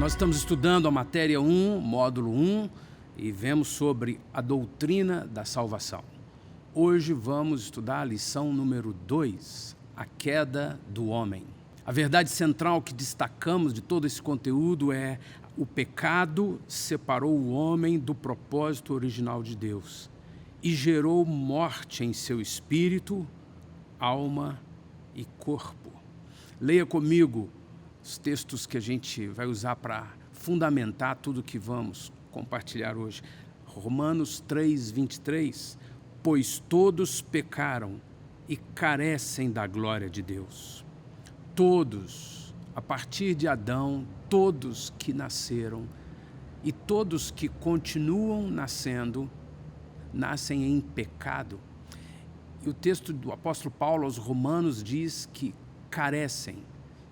Nós estamos estudando a matéria 1, módulo 1, e vemos sobre a doutrina da salvação. Hoje vamos estudar a lição número 2, a queda do homem. A verdade central que destacamos de todo esse conteúdo é: o pecado separou o homem do propósito original de Deus e gerou morte em seu espírito, alma e corpo. Leia comigo os textos que a gente vai usar para fundamentar tudo que vamos compartilhar hoje. Romanos 3, 23. Pois todos pecaram e carecem da glória de Deus. Todos, a partir de Adão, todos que nasceram e todos que continuam nascendo, nascem em pecado. E o texto do apóstolo Paulo aos Romanos diz que carecem.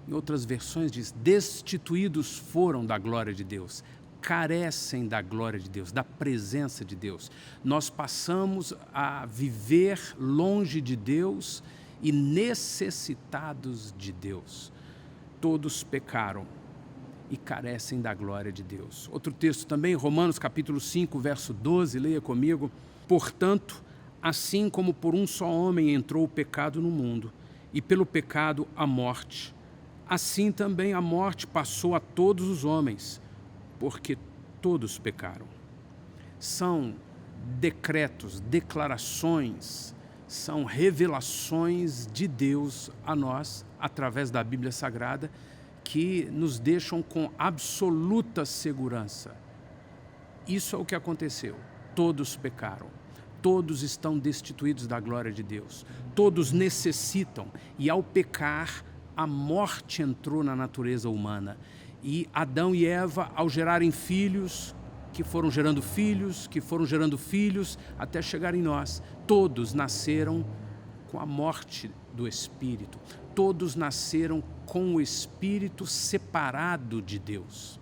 Em outras versões diz: destituídos foram da glória de Deus. Carecem da glória de Deus, da presença de Deus. Nós passamos a viver longe de Deus e necessitados de Deus. Todos pecaram e carecem da glória de Deus. Outro texto também, Romanos capítulo 5, verso 12, leia comigo. Portanto, assim como por um só homem entrou o pecado no mundo, e pelo pecado a morte, assim também a morte passou a todos os homens, porque todos pecaram. São decretos, declarações, são revelações de Deus a nós, através da Bíblia Sagrada, que nos deixam com absoluta segurança. Isso é o que aconteceu. Todos pecaram. Todos estão destituídos da glória de Deus. Todos necessitam. E ao pecar, a morte entrou na natureza humana. E Adão e Eva, ao gerarem filhos, que foram gerando filhos, até chegar em nós, todos nasceram com a morte do Espírito. Todos nasceram com o Espírito separado de Deus.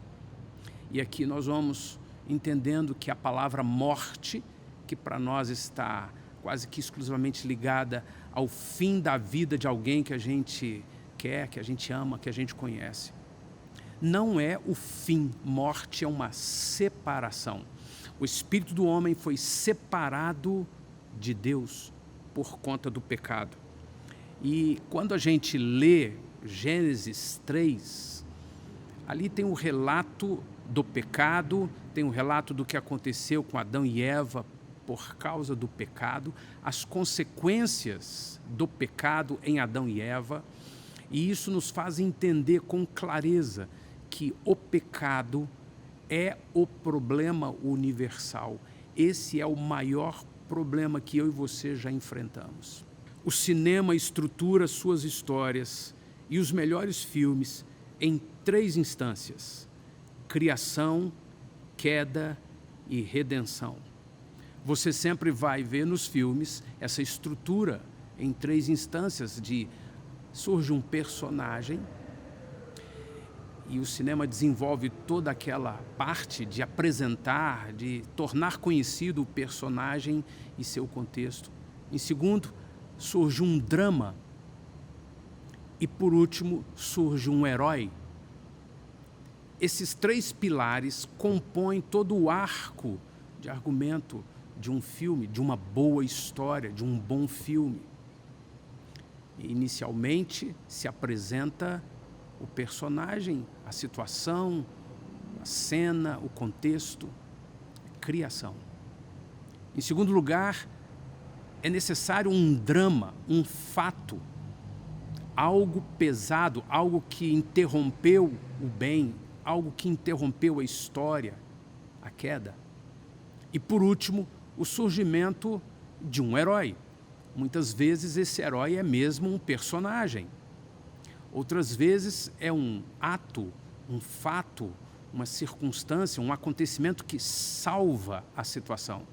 E aqui nós vamos entendendo que a palavra morte, que para nós está quase que exclusivamente ligada ao fim da vida de alguém que a gente quer, que a gente ama, que a gente conhece. Não é o fim, morte é uma separação. O espírito do homem foi separado de Deus por conta do pecado. E quando a gente lê Gênesis 3, ali tem o relato do pecado, tem o relato do que aconteceu com Adão e Eva por causa do pecado, as consequências do pecado em Adão e Eva, e isso nos faz entender com clareza que o pecado é o problema universal. Esse é o maior problema que eu e você já enfrentamos. O cinema estrutura suas histórias e os melhores filmes em 3 instâncias: criação, queda e redenção. Você sempre vai ver nos filmes essa estrutura em 3 instâncias de surge um personagem e o cinema desenvolve toda aquela parte de apresentar, de tornar conhecido o personagem e seu contexto. Em segundo, surge um drama. E por último, surge um herói. Esses 3 pilares compõem todo o arco de argumento de um filme, de uma boa história, de um bom filme. Inicialmente se apresenta o personagem, a situação, a cena, o contexto, criação. Em segundo lugar, é necessário um drama, um fato, algo pesado, algo que interrompeu o bem, algo que interrompeu a história, a queda. E por último, o surgimento de um herói. Muitas vezes esse herói é mesmo um personagem. Outras vezes é um ato, um fato, uma circunstância, um acontecimento que salva a situação.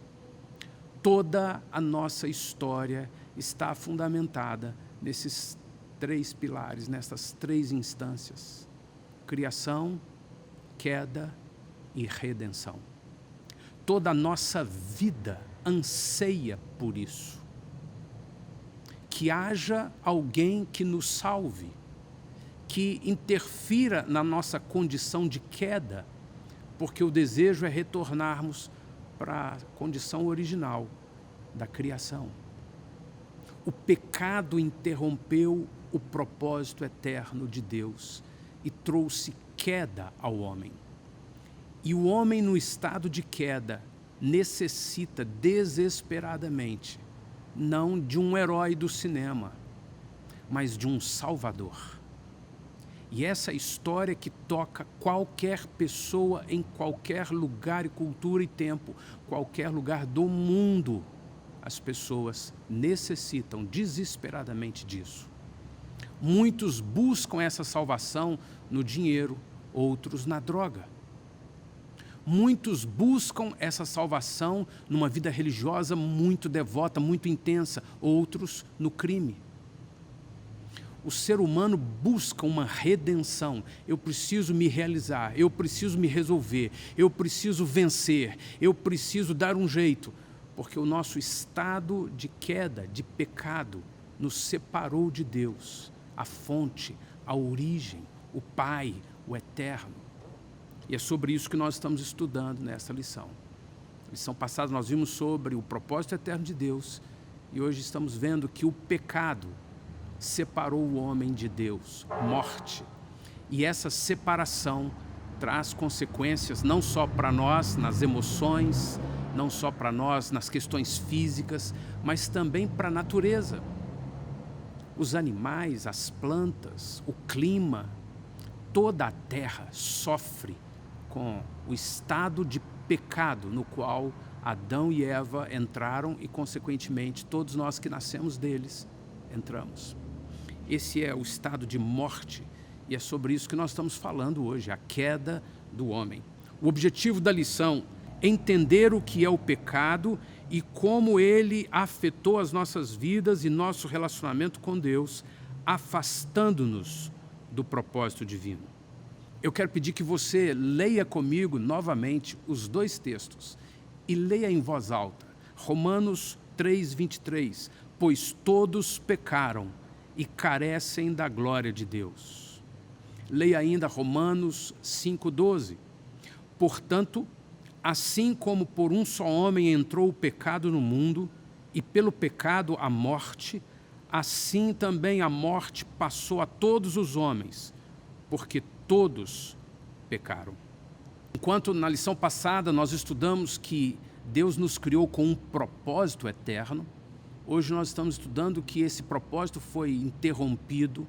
Toda a nossa história está fundamentada nesses 3 pilares, nessas 3 instâncias: criação, queda e redenção. Toda a nossa vida anseia por isso. Que haja alguém que nos salve, que interfira na nossa condição de queda, porque o desejo é retornarmos para a condição original da criação. O pecado interrompeu o propósito eterno de Deus e trouxe queda ao homem. E o homem, no estado de queda, necessita desesperadamente, não de um herói do cinema, mas de um Salvador. E essa história que toca qualquer pessoa em qualquer lugar e cultura e tempo, qualquer lugar do mundo, as pessoas necessitam desesperadamente disso. Muitos buscam essa salvação no dinheiro, outros na droga. Muitos buscam essa salvação numa vida religiosa muito devota, muito intensa, outros no crime. O ser humano busca uma redenção. Eu preciso me realizar, eu preciso me resolver, eu preciso vencer, eu preciso dar um jeito, porque o nosso estado de queda, de pecado, nos separou de Deus, a fonte, a origem, o Pai, o Eterno. E é sobre isso que nós estamos estudando nessa lição. Na lição passada nós vimos sobre o propósito eterno de Deus e hoje estamos vendo que o pecado separou o homem de Deus, morte. E essa separação traz consequências não só para nós nas emoções, não só para nós nas questões físicas, mas também para a natureza. Os animais, as plantas, o clima, toda a terra sofre com o estado de pecado no qual Adão e Eva entraram e, consequentemente, todos nós que nascemos deles entramos. Esse é o estado de morte e é sobre isso que nós estamos falando hoje, a queda do homem. O objetivo da lição é entender o que é o pecado e como ele afetou as nossas vidas e nosso relacionamento com Deus, afastando-nos do propósito divino. Eu quero pedir que você leia comigo novamente os dois textos e leia em voz alta. Romanos 3:23, pois todos pecaram e carecem da glória de Deus. Leia ainda Romanos 5:12, portanto, assim como por um só homem entrou o pecado no mundo, e pelo pecado a morte, assim também a morte passou a todos os homens, porque todos pecaram. Enquanto na lição passada nós estudamos que Deus nos criou com um propósito eterno, hoje nós estamos estudando que esse propósito foi interrompido,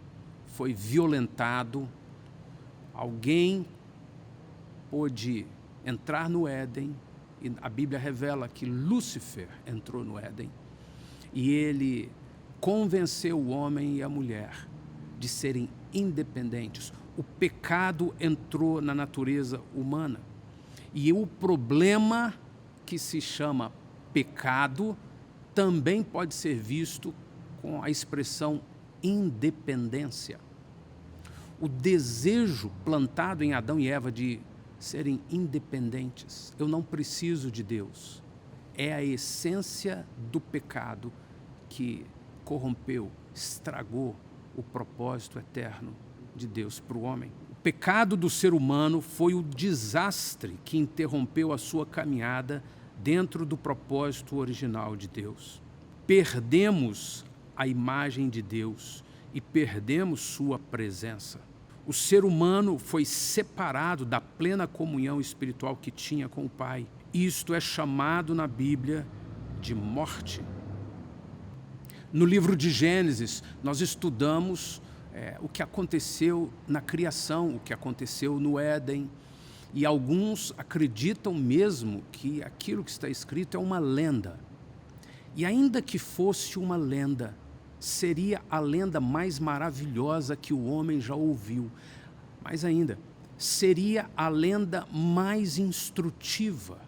foi violentado. Alguém pôde entrar no Éden, e a Bíblia revela que Lúcifer entrou no Éden, e ele convenceu o homem e a mulher de serem independentes. O pecado entrou na natureza humana, e o problema que se chama pecado também pode ser visto com a expressão independência. O desejo plantado em Adão e Eva de serem independentes. Eu não preciso de Deus. É a essência do pecado que corrompeu, estragou o propósito eterno de Deus para o homem. O pecado do ser humano foi o desastre que interrompeu a sua caminhada dentro do propósito original de Deus. Perdemos a imagem de Deus e perdemos sua presença. O ser humano foi separado da plena comunhão espiritual que tinha com o Pai. Isto é chamado na Bíblia de morte. No livro de Gênesis, nós estudamos o que aconteceu na criação, o que aconteceu no Éden. E alguns acreditam mesmo que aquilo que está escrito é uma lenda. E ainda que fosse uma lenda, seria a lenda mais maravilhosa que o homem já ouviu. Mais ainda, seria a lenda mais instrutiva,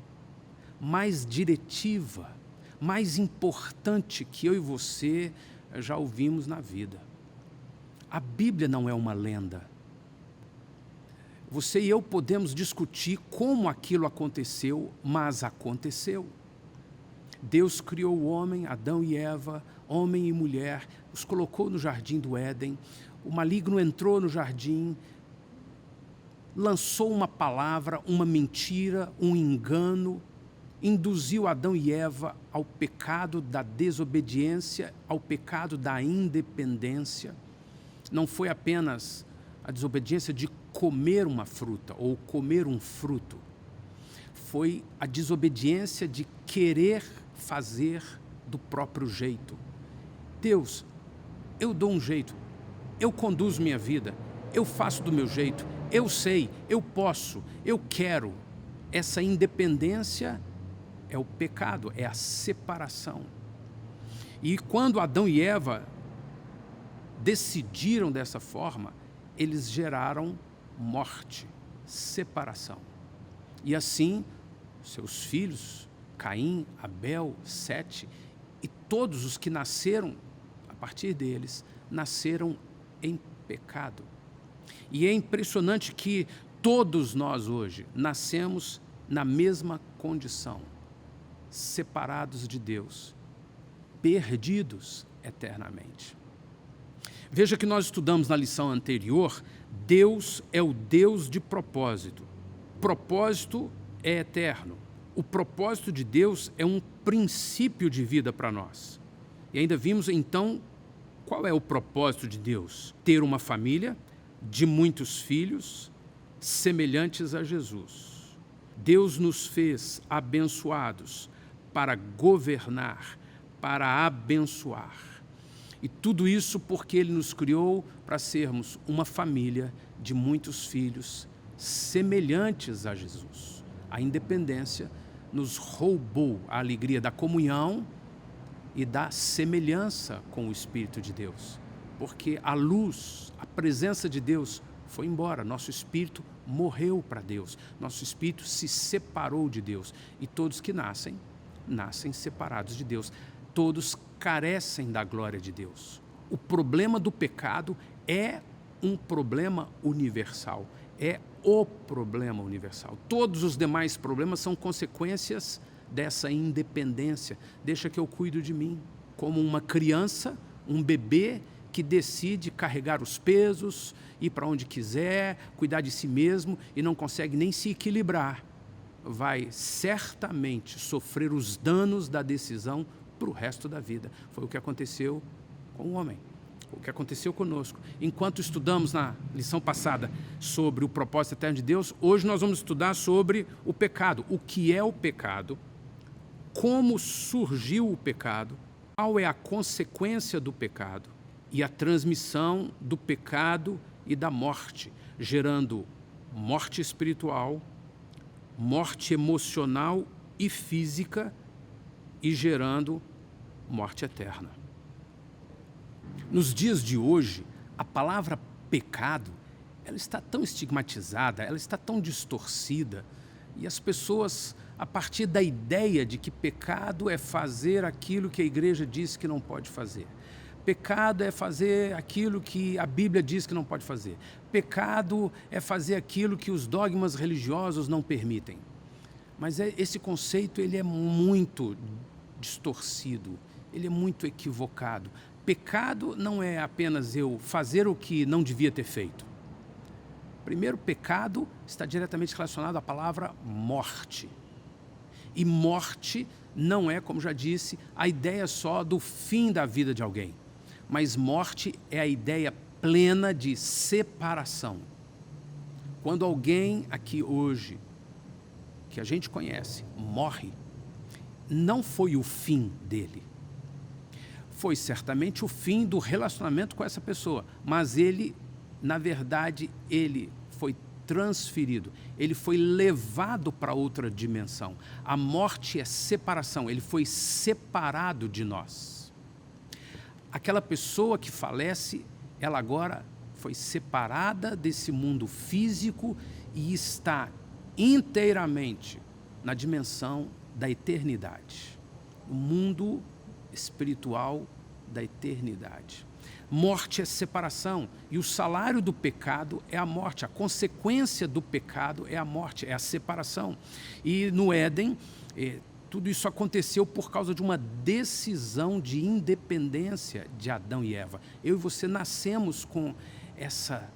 mais diretiva, mais importante que eu e você já ouvimos na vida. A Bíblia não é uma lenda. Você e eu podemos discutir como aquilo aconteceu, mas aconteceu. Deus criou o homem, Adão e Eva, homem e mulher, os colocou no jardim do Éden. o maligno entrou no jardim, lançou uma palavra, uma mentira, um engano, induziu Adão e Eva ao pecado da desobediência, ao pecado da independência. Não foi apenas a desobediência de comer uma fruta ou comer um fruto. Foi a desobediência de querer fazer do próprio jeito. Deus, eu dou um jeito, eu conduzo minha vida, eu faço do meu jeito, eu sei, eu posso, eu quero. Essa independência é o pecado, é a separação. E quando Adão e Eva decidiram dessa forma, eles geraram morte, separação. E assim, seus filhos, Caim, Abel, Sete, e todos os que nasceram a partir deles, nasceram em pecado. E é impressionante que todos nós hoje nascemos na mesma condição, separados de Deus, perdidos eternamente. Veja que nós estudamos na lição anterior, Deus é o Deus de propósito. Propósito é eterno. O propósito de Deus é um princípio de vida para nós. E ainda vimos, então, qual é o propósito de Deus? Ter uma família de muitos filhos semelhantes a Jesus. Deus nos fez abençoados para governar, para abençoar. E tudo isso porque Ele nos criou para sermos uma família de muitos filhos semelhantes a Jesus. A independência nos roubou a alegria da comunhão e da semelhança com o Espírito de Deus. Porque a luz, a presença de Deus foi embora, nosso espírito morreu para Deus, nosso espírito se separou de Deus. E todos que nascem separados de Deus. Todos carecem da glória de Deus. O problema do pecado é um problema universal, é o problema universal. Todos os demais problemas são consequências dessa independência. Deixa que eu cuido de mim, como uma criança, um bebê que decide carregar os pesos, ir para onde quiser, cuidar de si mesmo e não consegue nem se equilibrar. Vai certamente sofrer os danos da decisão para o resto da vida. Foi o que aconteceu com o homem, o que aconteceu conosco. Enquanto estudamos na lição passada sobre o propósito eterno de Deus, hoje nós vamos estudar sobre o pecado. O que é o pecado, como surgiu o pecado, qual é a consequência do pecado e a transmissão do pecado e da morte, gerando morte espiritual, morte emocional e física e gerando morte eterna. Nos dias de hoje, a palavra pecado, ela está tão estigmatizada, ela está tão distorcida, e as pessoas, a partir da ideia de que pecado é fazer aquilo que a igreja diz que não pode fazer. Pecado é fazer aquilo que a Bíblia diz que não pode fazer. Pecado é fazer aquilo que os dogmas religiosos não permitem. Mas esse conceito ele é muito distorcido, ele é muito equivocado. Pecado não é apenas eu fazer o que não devia ter feito. Primeiro, pecado está diretamente relacionado à palavra morte. E morte não é, como já disse, a ideia só do fim da vida de alguém. Mas morte é a ideia plena de separação. Quando alguém aqui hoje, que a gente conhece, morre, não foi o fim dele. Foi certamente o fim do relacionamento com essa pessoa, mas ele, na verdade, ele foi transferido, ele foi levado para outra dimensão. A morte é separação, ele foi separado de nós. Aquela pessoa que falece, ela agora foi separada desse mundo físico e está inteiramente na dimensão da eternidade, o mundo espiritual da eternidade. Morte é separação e o salário do pecado é a morte, a consequência do pecado é a morte, é a separação. E no Éden, Tudo isso aconteceu por causa de uma decisão de independência de Adão e Eva. Eu e você nascemos com essa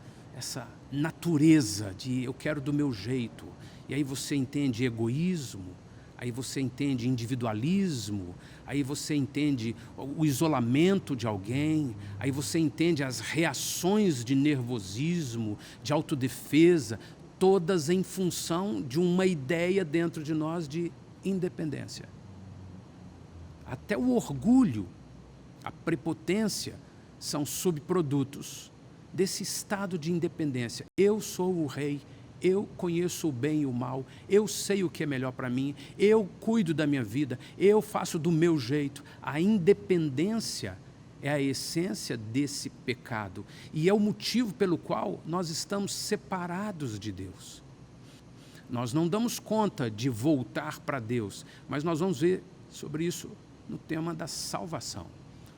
natureza de eu quero do meu jeito. E aí você entende egoísmo, aí você entende individualismo, aí você entende o isolamento de alguém, aí você entende as reações de nervosismo, de autodefesa, todas em função de uma ideia dentro de nós de independência. Até o orgulho, a prepotência são subprodutos desse estado de independência. Eu sou o rei, eu conheço o bem e o mal, eu sei o que é melhor para mim, eu cuido da minha vida, eu faço do meu jeito. A independência é a essência desse pecado e é o motivo pelo qual nós estamos separados de Deus. Nós não damos conta de voltar para Deus, mas nós vamos ver sobre isso no tema da salvação.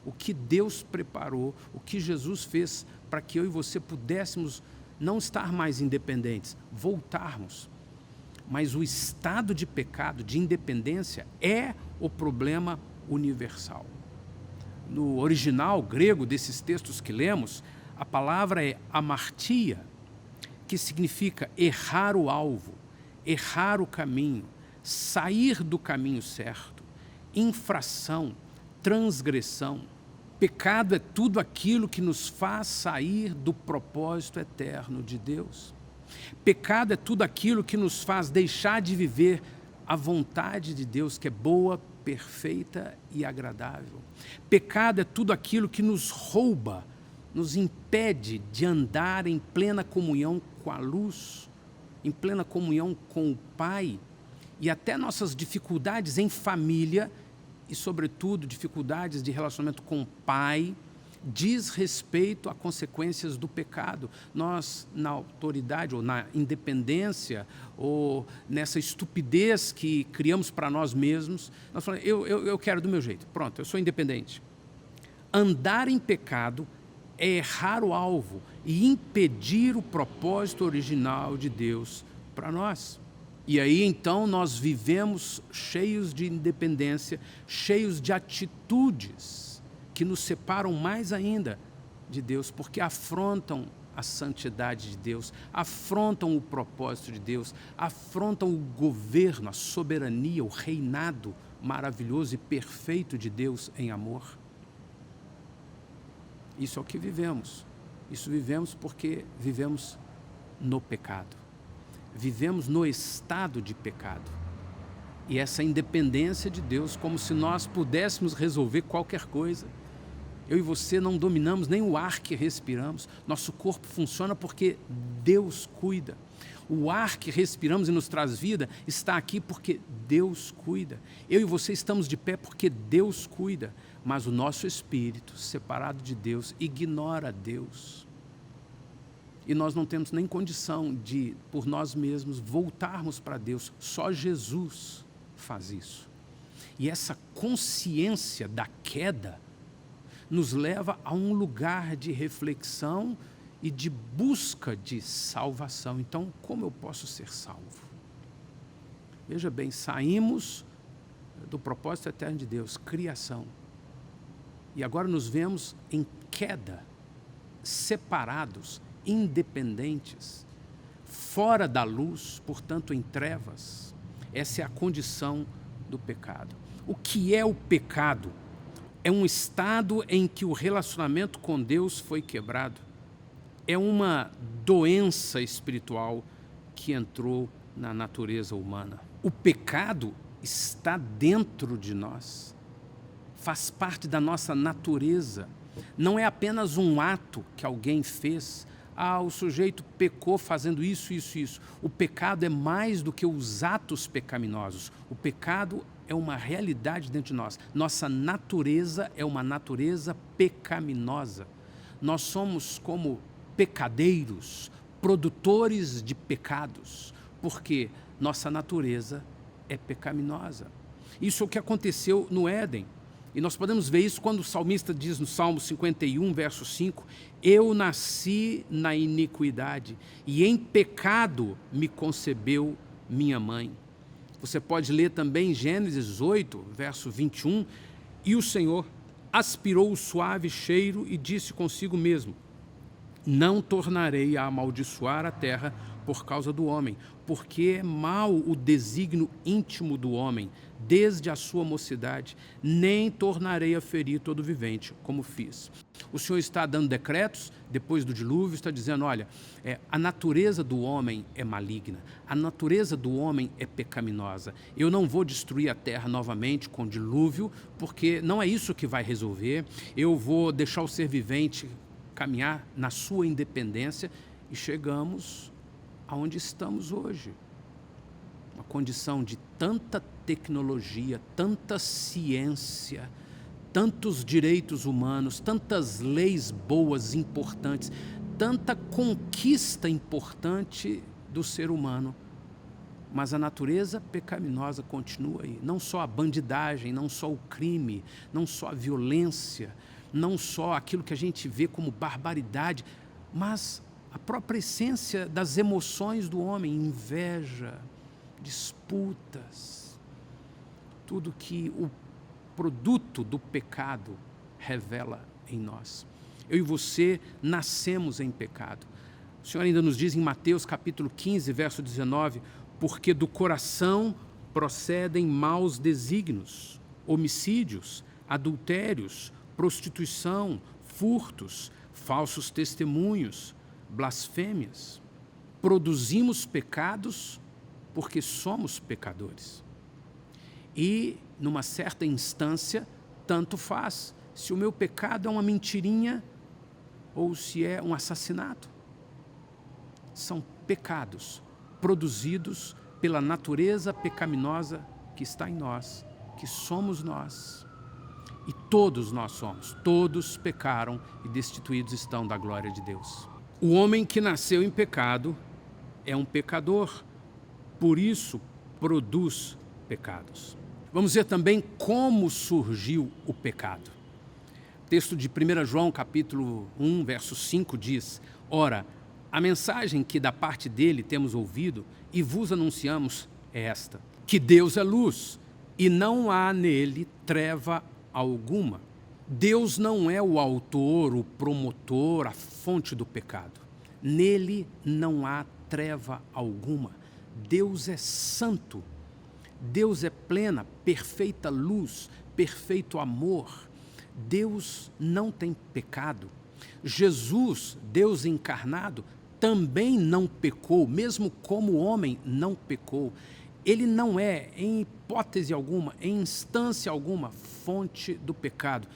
O que Deus preparou, o que Jesus fez para que eu e você pudéssemos não estar mais independentes, voltarmos. Mas o estado de pecado, de independência, é o problema universal. No original grego desses textos que lemos, a palavra é amartia, que significa errar o alvo, errar o caminho, sair do caminho certo, infração, transgressão. Pecado é tudo aquilo que nos faz sair do propósito eterno de Deus. Pecado é tudo aquilo que nos faz deixar de viver a vontade de Deus, que é boa, perfeita e agradável. Pecado é tudo aquilo que nos rouba, nos impede de andar em plena comunhão com a luz, em plena comunhão com o Pai, e até nossas dificuldades em família e, sobretudo, dificuldades de relacionamento com o Pai, diz respeito a consequências do pecado. Nós, na autoridade, ou na independência, ou nessa estupidez que criamos para nós mesmos, nós falamos, eu quero do meu jeito, pronto, eu sou independente. Andar em pecado é errar o alvo e impedir o propósito original de Deus para nós. E aí, então, nós vivemos cheios de independência, cheios de atitudes que nos separam mais ainda de Deus, porque afrontam a santidade de Deus, afrontam o propósito de Deus, afrontam o governo, a soberania, o reinado maravilhoso e perfeito de Deus em amor. Isso é o que vivemos. Isso vivemos porque vivemos no pecado. Vivemos no estado de pecado. E essa independência de Deus, como se nós pudéssemos resolver qualquer coisa. Eu e você não dominamos nem o ar que respiramos. Nosso corpo funciona porque Deus cuida. O ar que respiramos e nos traz vida está aqui porque Deus cuida. Eu e você estamos de pé porque Deus cuida. Mas o nosso espírito, separado de Deus, ignora Deus. E nós não temos nem condição de, por nós mesmos, voltarmos para Deus. Só Jesus faz isso. E essa consciência da queda nos leva a um lugar de reflexão e de busca de salvação. Então, como eu posso ser salvo? Veja bem, saímos do propósito eterno de Deus, criação. E agora nos vemos em queda, separados, independentes, fora da luz, portanto em trevas. Essa é a condição do pecado. O que é o pecado? É um estado em que o relacionamento com Deus foi quebrado. É uma doença espiritual que entrou na natureza humana. O pecado está dentro de nós. Faz parte da nossa natureza. Não é apenas um ato que alguém fez. O sujeito pecou fazendo isso, isso, isso. O pecado é mais do que os atos pecaminosos. O pecado é uma realidade dentro de nós. Nossa natureza é uma natureza pecaminosa. Nós somos como pecadeiros, produtores de pecados, porque nossa natureza é pecaminosa. Isso é o que aconteceu no Éden. E nós podemos ver isso quando o salmista diz no Salmo 51, verso 5, eu nasci na iniquidade e em pecado me concebeu minha mãe. Você pode ler também Gênesis 8, verso 21, e o Senhor aspirou o suave cheiro e disse consigo mesmo: não tornarei a amaldiçoar a terra por causa do homem, porque é mau o desígnio íntimo do homem, desde a sua mocidade, nem tornarei a ferir todo vivente, como fiz. O Senhor está dando decretos, depois do dilúvio, está dizendo, olha, a natureza do homem é maligna, a natureza do homem é pecaminosa. Eu não vou destruir a terra novamente com dilúvio, porque não é isso que vai resolver. Eu vou deixar o ser vivente caminhar na sua independência e chegamos aonde estamos hoje. Uma condição de tanta tecnologia, tanta ciência, tantos direitos humanos, tantas leis boas, importantes, tanta conquista importante do ser humano. Mas a natureza pecaminosa continua aí. Não só a bandidagem, não só o crime, não só a violência, não só aquilo que a gente vê como barbaridade, mas a própria essência das emoções do homem, inveja, disputas, tudo que o produto do pecado revela em nós. Eu e você nascemos em pecado. O Senhor ainda nos diz em Mateus capítulo 15, verso 19, porque do coração procedem maus desígnios, homicídios, adultérios, prostituição, furtos, falsos testemunhos, blasfêmias. Produzimos pecados porque somos pecadores. E, numa certa instância, tanto faz se o meu pecado é uma mentirinha ou se é um assassinato. São pecados produzidos pela natureza pecaminosa que está em nós, que somos nós. E todos nós somos, todos pecaram e destituídos estão da glória de Deus. O homem que nasceu em pecado é um pecador, por isso produz pecados. Vamos ver também como surgiu o pecado. O texto de 1 João, capítulo 1, verso 5 diz, ora, a mensagem que da parte dele temos ouvido e vos anunciamos é esta, que Deus é luz e não há nele treva alguma. Deus não é o autor, o promotor, a fonte do pecado. Nele não há treva alguma. Deus é santo. Deus é plena, perfeita luz, perfeito amor. Deus não tem pecado. Jesus, Deus encarnado, também não pecou, mesmo como homem não pecou. Ele não é, em hipótese alguma, em instância alguma, fonte do pecado.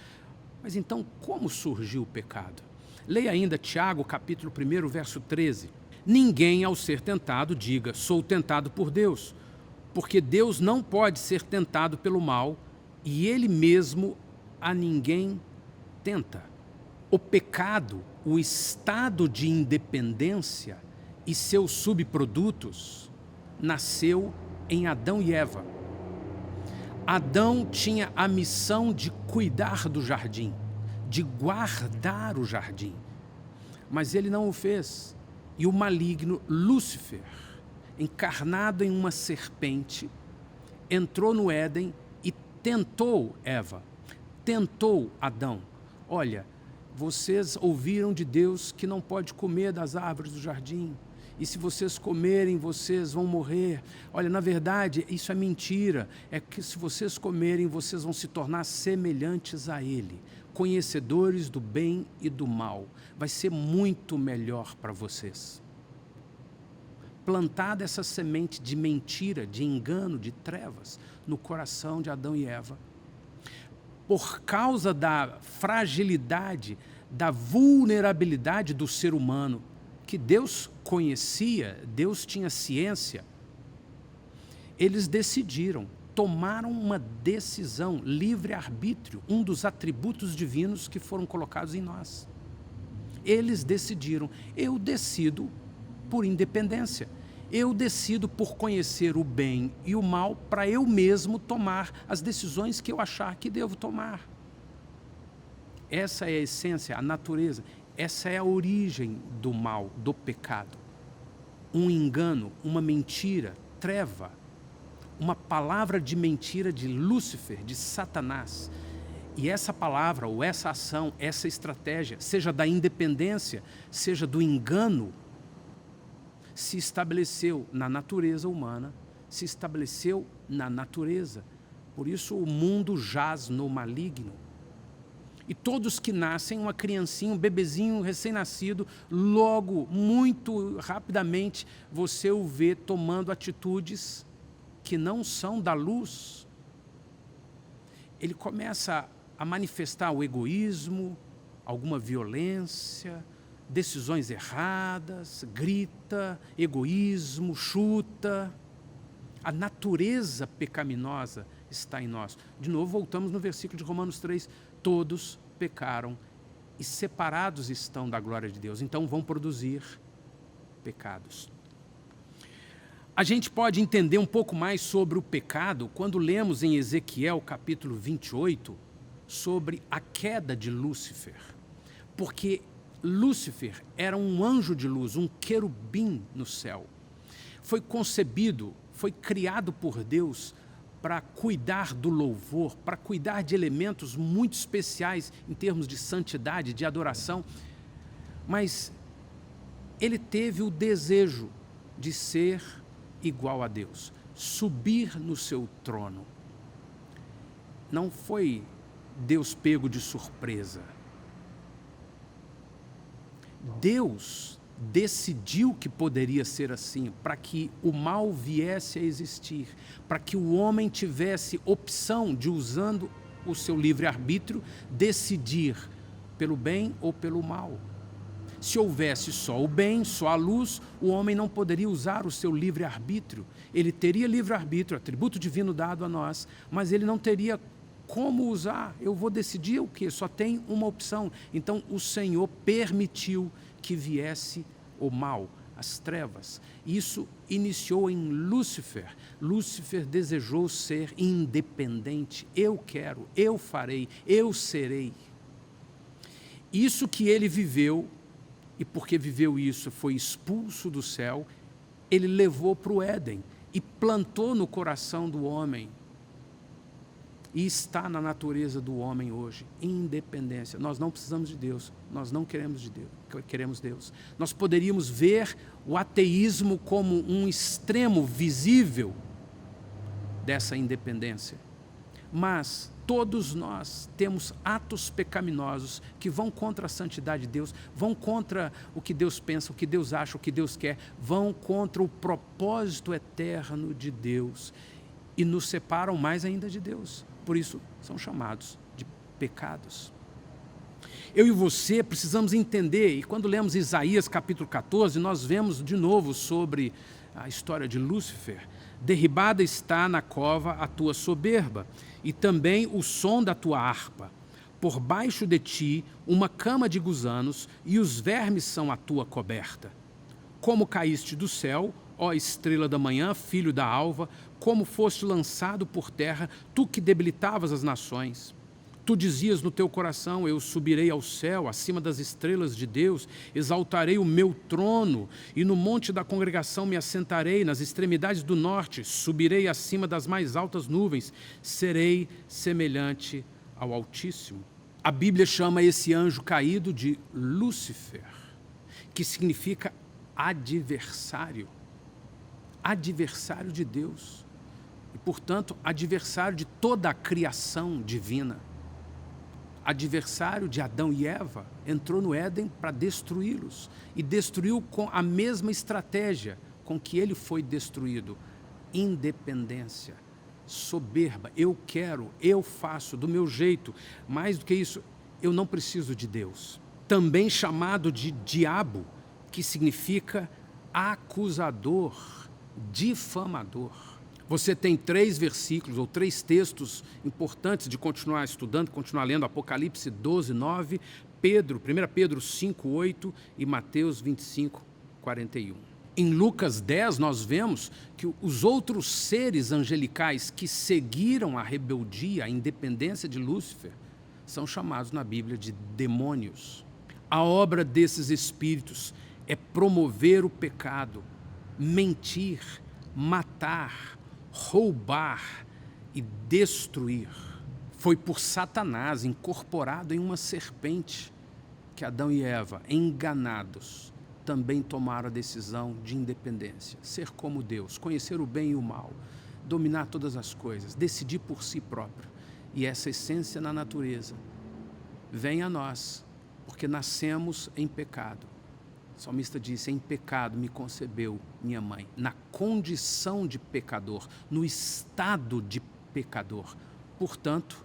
Mas então, como surgiu o pecado? Leia ainda Tiago, capítulo 1, verso 13. Ninguém, ao ser tentado, diga, sou tentado por Deus, porque Deus não pode ser tentado pelo mal, e Ele mesmo a ninguém tenta. O pecado, o estado de independência e seus subprodutos, nasceu em Adão e Eva. Adão tinha a missão de cuidar do jardim, de guardar o jardim, mas ele não o fez. E o maligno Lúcifer, encarnado em uma serpente, entrou no Éden e tentou Eva, tentou Adão. Olha, vocês ouviram de Deus que não pode comer das árvores do jardim. E se vocês comerem, vocês vão morrer. Olha, na verdade, isso é mentira. É que se vocês comerem, vocês vão se tornar semelhantes a Ele, conhecedores do bem e do mal. Vai ser muito melhor para vocês. Plantada essa semente de mentira, de engano, de trevas no coração de Adão e Eva. Por causa da fragilidade, da vulnerabilidade do ser humano, que Deus conhecia, Deus tinha ciência, eles decidiram, tomaram uma decisão, livre-arbítrio, um dos atributos divinos que foram colocados em nós. Eles decidiram, eu decido por independência, eu decido por conhecer o bem e o mal para eu mesmo tomar as decisões que eu achar que devo tomar. Essa é a essência, a natureza. Essa é a origem do mal, do pecado. Um engano, uma mentira, treva. uma palavra de mentira de Lúcifer, de Satanás. E essa palavra, ou essa ação, essa estratégia, seja da independência, seja do engano, se estabeleceu na natureza humana, se estabeleceu na natureza. Por isso o mundo jaz no maligno. E todos que nascem, uma criancinha, um bebezinho recém-nascido, logo, muito rapidamente, você o vê tomando atitudes que não são da luz. Ele começa a manifestar o egoísmo, alguma violência, decisões erradas, grita, egoísmo, chuta. A natureza pecaminosa está em nós. De novo, voltamos no versículo de Romanos 3. Todos pecaram e separados estão da glória de Deus. Então vão produzir pecados. A gente pode entender um pouco mais sobre o pecado quando lemos em Ezequiel capítulo 28 sobre a queda de Lúcifer. Porque Lúcifer era um anjo de luz, um querubim no céu. Foi concebido, foi criado por Deus para cuidar do louvor, para cuidar de elementos muito especiais em termos de santidade, de adoração. Mas ele teve o desejo de ser igual a Deus, subir no seu trono. Não foi Deus pego de surpresa. Deus decidiu que poderia ser assim, para que o mal viesse a existir, para que o homem tivesse opção de, usando o seu livre-arbítrio, decidir pelo bem ou pelo mal. Se houvesse só o bem, só a luz, o homem não poderia usar o seu livre-arbítrio. Ele teria livre-arbítrio, atributo divino dado a nós, mas ele não teria como usar. Eu vou decidir o quê? Só tem uma opção. Então o Senhor permitiu que viesse o mal, as trevas. Isso iniciou em Lúcifer. Lúcifer desejou ser independente. Eu quero, eu farei, eu serei. Isso que ele viveu, e porque viveu isso, foi expulso do céu, ele levou para o Éden e plantou no coração do homem. E está na natureza do homem hoje, independência. Nós não precisamos de Deus, nós não queremos de Deus, queremos Deus. Nós poderíamos ver o ateísmo como um extremo visível dessa independência. Mas todos nós temos atos pecaminosos que vão contra a santidade de Deus, vão contra o que Deus pensa, o que Deus acha, o que Deus quer, vão contra o propósito eterno de Deus e nos separam mais ainda de Deus. Por isso, são chamados de pecados. Eu e você precisamos entender, e quando lemos Isaías capítulo 14, nós vemos de novo sobre a história de Lúcifer. Derribada está na cova a tua soberba, e também o som da tua harpa. Por baixo de ti uma cama de gusanos, e os vermes são a tua coberta. Como caíste do céu, ó estrela da manhã, filho da alva, como foste lançado por terra, tu que debilitavas as nações. Tu dizias no teu coração, eu subirei ao céu, acima das estrelas de Deus, exaltarei o meu trono, e no monte da congregação me assentarei, nas extremidades do norte, subirei acima das mais altas nuvens, serei semelhante ao Altíssimo. A Bíblia chama esse anjo caído de Lúcifer, que significa adversário. Adversário de Deus e, portanto, adversário de toda a criação divina. Adversário de Adão e Eva, entrou no Éden para destruí-los e destruiu com a mesma estratégia com que ele foi destruído: independência, soberba. Eu quero, eu faço do meu jeito. Mais do que isso, eu não preciso de Deus. Também chamado de diabo, que significa acusador, difamador. Você tem 3 versículos ou 3 textos importantes de continuar estudando, continuar lendo: Apocalipse 12, 9, 1 Pedro 5, 8 e Mateus 25, 41. Em Lucas 10 nós vemos que os outros seres angelicais que seguiram a rebeldia, a independência de Lúcifer, são chamados na Bíblia de demônios. A obra desses espíritos é promover o pecado, mentir, matar, roubar e destruir. Foi por Satanás, incorporado em uma serpente, que Adão e Eva, enganados, também tomaram a decisão de independência. Ser como Deus, conhecer o bem e o mal, dominar todas as coisas, decidir por si próprio. E essa essência na natureza vem a nós, porque nascemos em pecado. O salmista disse: em pecado me concebeu minha mãe. Na condição de pecador, no estado de pecador. Portanto,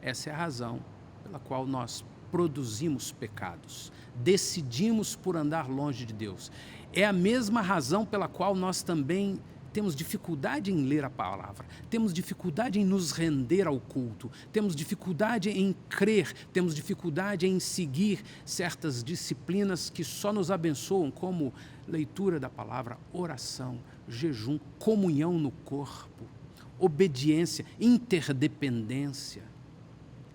essa é a razão pela qual nós produzimos pecados, decidimos por andar longe de Deus. É a mesma razão pela qual nós também temos dificuldade em ler a palavra, temos dificuldade em nos render ao culto, temos dificuldade em crer, temos dificuldade em seguir certas disciplinas que só nos abençoam, como leitura da palavra, oração, jejum, comunhão no corpo, obediência, interdependência.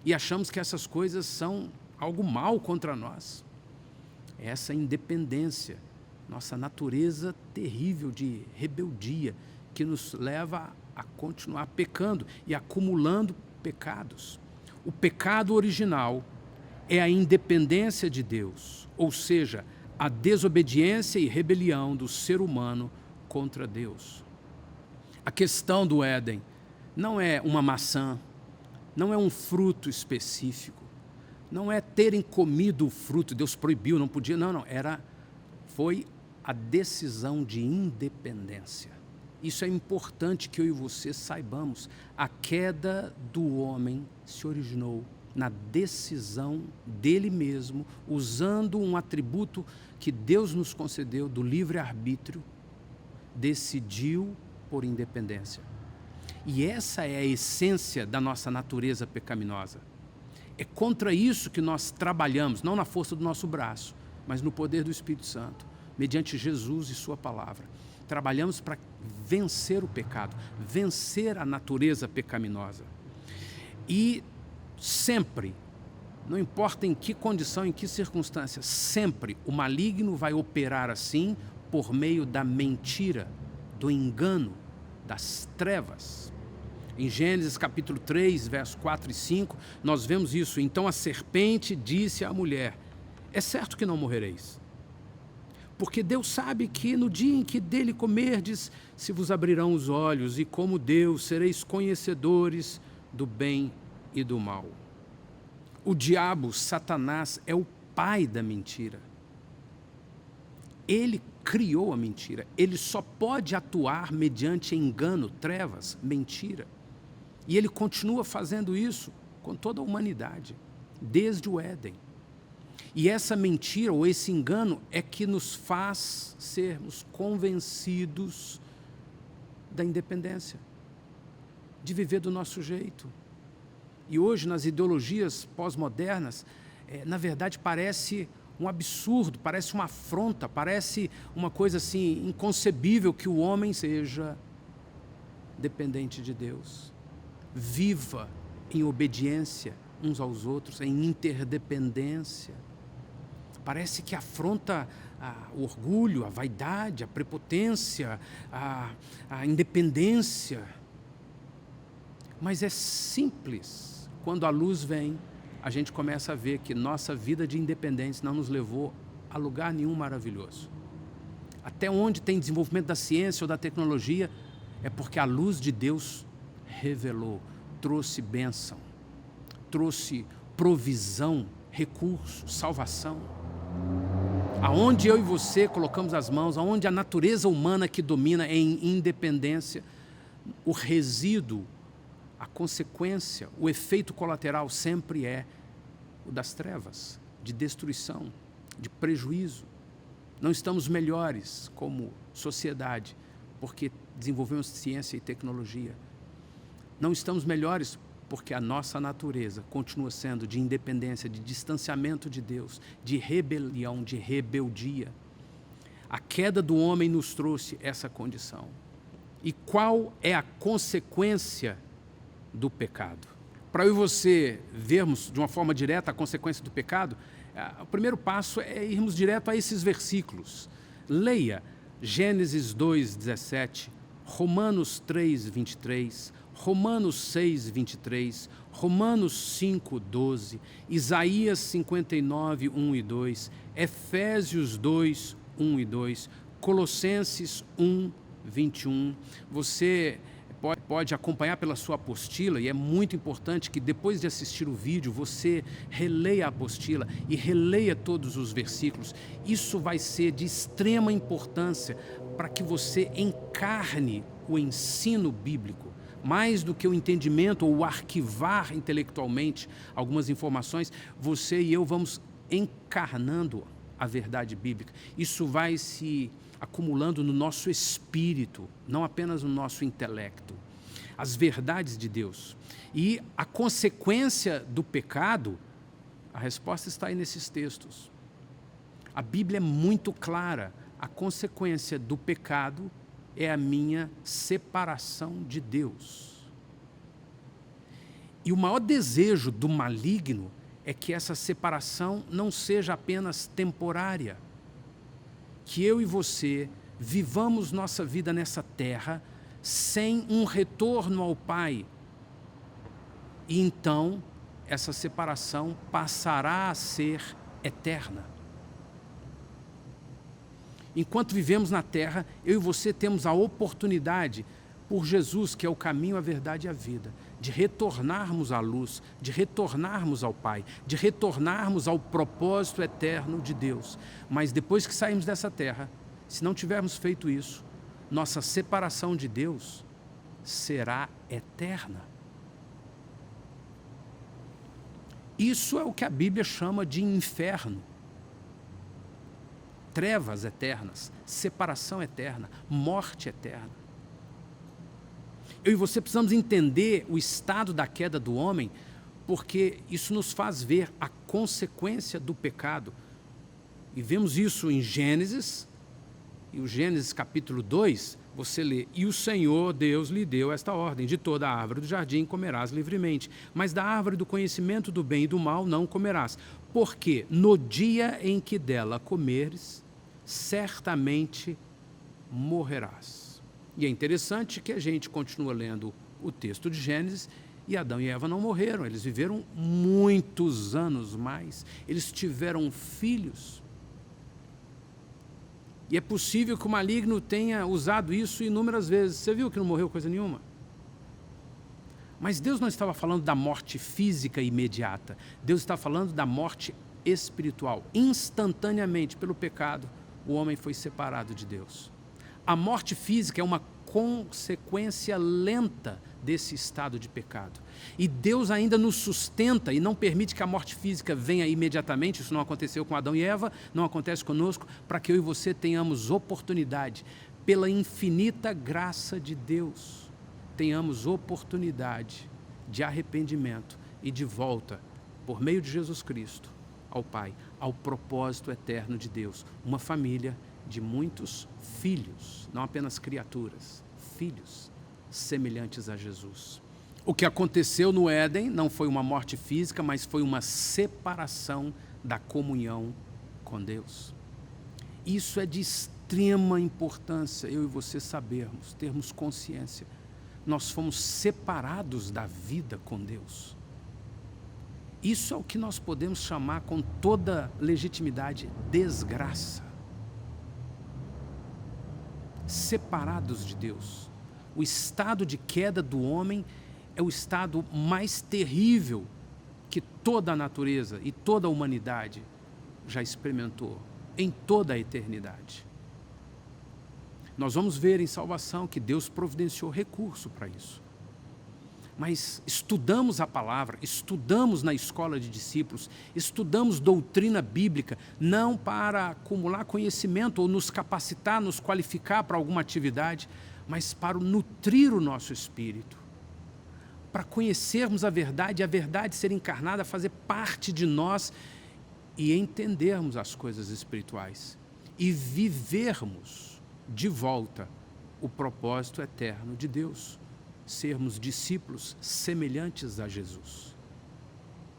E achamos que essas coisas são algo mal contra nós. Essa independência, nossa natureza terrível de rebeldia, que nos leva a continuar pecando e acumulando pecados. O pecado original é a independência de Deus, ou seja, a desobediência e rebelião do ser humano contra Deus. A questão do Éden não é uma maçã, não é um fruto específico, não é terem comido o fruto, Deus proibiu, não podia, não, foi a decisão de independência. Isso é importante que eu e você saibamos. A queda do homem se originou na decisão dele mesmo, usando um atributo que Deus nos concedeu do livre-arbítrio, decidiu por independência. E essa é a essência da nossa natureza pecaminosa. É contra isso que nós trabalhamos, não na força do nosso braço, mas no poder do Espírito Santo, mediante Jesus e sua palavra. Trabalhamos para vencer o pecado, vencer a natureza pecaminosa. E sempre, não importa em que condição, em que circunstância, sempre o maligno vai operar assim por meio da mentira, do engano, das trevas. Em Gênesis capítulo 3, versos 4 e 5, nós vemos isso. Então a serpente disse à mulher: é certo que não morrereis, porque Deus sabe que no dia em que dele comerdes, se vos abrirão os olhos, e como Deus sereis conhecedores do bem e do mal. O diabo, Satanás, é o pai da mentira. Ele criou a mentira. Ele só pode atuar mediante engano, trevas, mentira. E ele continua fazendo isso com toda a humanidade, desde o Éden. E essa mentira ou esse engano é que nos faz sermos convencidos da independência, de viver do nosso jeito. E hoje, nas ideologias pós-modernas, na verdade parece um absurdo, parece uma afronta, parece uma coisa assim inconcebível que o homem seja dependente de Deus. Viva em obediência uns aos outros, em interdependência. Parece que afronta o orgulho, a vaidade, a prepotência, a independência. Mas é simples. Quando a luz vem, a gente começa a ver que nossa vida de independência não nos levou a lugar nenhum maravilhoso. Até onde tem desenvolvimento da ciência ou da tecnologia, é porque a luz de Deus revelou, trouxe bênção, trouxe provisão, recurso, salvação. Aonde eu e você colocamos as mãos, aonde a natureza humana que domina em independência, o resíduo, a consequência, o efeito colateral sempre é o das trevas, de destruição, de prejuízo. Não estamos melhores como sociedade porque desenvolvemos ciência e tecnologia. Não estamos melhores porque a nossa natureza continua sendo de independência, de distanciamento de Deus, de rebelião, de rebeldia. A queda do homem nos trouxe essa condição. E qual é a consequência do pecado? Para eu e você vermos de uma forma direta a consequência do pecado, o primeiro passo é irmos direto a esses versículos. Leia Gênesis 2:17, Romanos 3, 23, Romanos 6, 23, Romanos 5, 12, Isaías 59, 1 e 2, Efésios 2, 1 e 2, Colossenses 1, 21. Você pode acompanhar pela sua apostila, e é muito importante que depois de assistir o vídeo, você releia a apostila e releia todos os versículos. Isso vai ser de extrema importância para que você encarne o ensino bíblico. Mais do que o entendimento ou o arquivar intelectualmente algumas informações, você e eu vamos encarnando a verdade bíblica. Isso vai se acumulando no nosso espírito, não apenas no nosso intelecto. As verdades de Deus. E a consequência do pecado, a resposta está aí nesses textos. A Bíblia é muito clara. A consequência do pecado é a minha separação de Deus. E o maior desejo do maligno é que essa separação não seja apenas temporária. Que eu e você vivamos nossa vida nessa terra sem um retorno ao Pai. E então, essa separação passará a ser eterna. Enquanto vivemos na terra, eu e você temos a oportunidade, por Jesus, que é o caminho, a verdade e a vida, de retornarmos à luz, de retornarmos ao Pai, de retornarmos ao propósito eterno de Deus. Mas depois que saímos dessa terra, se não tivermos feito isso, nossa separação de Deus será eterna. Isso é o que a Bíblia chama de inferno. Trevas eternas, separação eterna, morte eterna. Eu e você precisamos entender o estado da queda do homem, porque isso nos faz ver a consequência do pecado. E vemos isso em Gênesis, e o Gênesis capítulo 2, você lê: e o Senhor Deus lhe deu esta ordem: de toda a árvore do jardim comerás livremente, mas da árvore do conhecimento do bem e do mal não comerás, porque no dia em que dela comeres, certamente morrerás. E é interessante que a gente continua lendo o texto de Gênesis, e Adão e Eva não morreram, eles viveram muitos anos mais, eles tiveram filhos. E é possível que o maligno tenha usado isso inúmeras vezes. Você viu que não morreu coisa nenhuma? Mas Deus não estava falando da morte física imediata, Deus está falando da morte espiritual. Instantaneamente, pelo pecado, o homem foi separado de Deus. A morte física é uma consequência lenta desse estado de pecado. E Deus ainda nos sustenta e não permite que a morte física venha imediatamente. Isso não aconteceu com Adão e Eva, não acontece conosco, para que eu e você tenhamos oportunidade, pela infinita graça de Deus, tenhamos oportunidade de arrependimento e de volta, por meio de Jesus Cristo, ao Pai, ao propósito eterno de Deus, uma família de muitos filhos, não apenas criaturas, filhos semelhantes a Jesus. O que aconteceu no Éden não foi uma morte física, mas foi uma separação da comunhão com Deus. Isso é de extrema importância, eu e você sabermos, termos consciência. Nós fomos separados da vida com Deus. Isso é o que nós podemos chamar com toda legitimidade desgraça. Separados de Deus. O estado de queda do homem é o estado mais terrível que toda a natureza e toda a humanidade já experimentou em toda a eternidade. Nós vamos ver em salvação que Deus providenciou recurso para isso. Mas estudamos a palavra, estudamos na escola de discípulos, estudamos doutrina bíblica, não para acumular conhecimento ou nos capacitar, nos qualificar para alguma atividade, mas para nutrir o nosso espírito, para conhecermos a verdade e a verdade ser encarnada, fazer parte de nós e entendermos as coisas espirituais e vivermos de volta o propósito eterno de Deus. Sermos discípulos semelhantes a Jesus.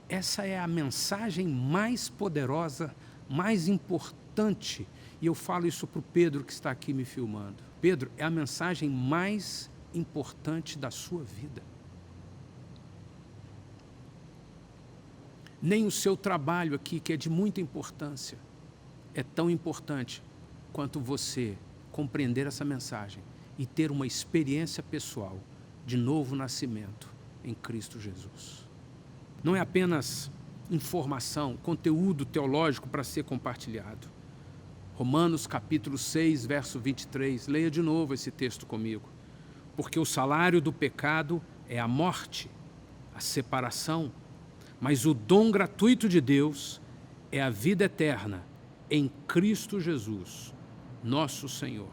Essa é a mensagem mais poderosa, mais importante, e eu falo isso para o Pedro que está aqui me filmando. Pedro é a mensagem mais importante da sua vida. Nem o seu trabalho aqui, que é de muita importância, é tão importante quanto você compreender essa mensagem e ter uma experiência pessoal de novo nascimento em Cristo Jesus. Não é apenas informação, conteúdo teológico para ser compartilhado. Romanos capítulo 6, verso 23, leia de novo esse texto comigo. Porque o salário do pecado é a morte, a separação, mas o dom gratuito de Deus é a vida eterna em Cristo Jesus, nosso Senhor.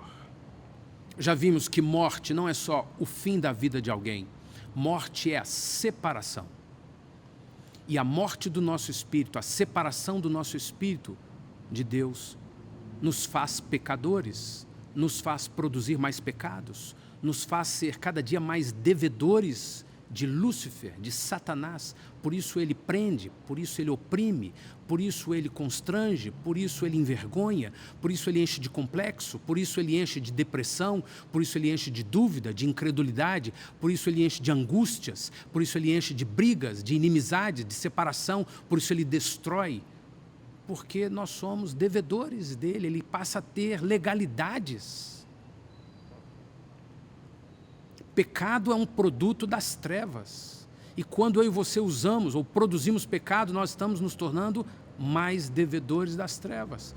Já vimos que morte não é só o fim da vida de alguém, morte é a separação. E a morte do nosso espírito, a separação do nosso espírito de Deus, nos faz pecadores, nos faz produzir mais pecados, nos faz ser cada dia mais devedores de Lúcifer, de Satanás. Por isso ele prende, por isso ele oprime, por isso ele constrange, por isso ele envergonha, por isso ele enche de complexo, por isso ele enche de depressão, por isso ele enche de dúvida, de incredulidade, por isso ele enche de angústias, por isso ele enche de brigas, de inimizade, de separação, por isso ele destrói. Porque nós somos devedores dele, ele passa a ter legalidades. Pecado é um produto das trevas. E quando eu e você usamos ou produzimos pecado, nós estamos nos tornando mais devedores das trevas.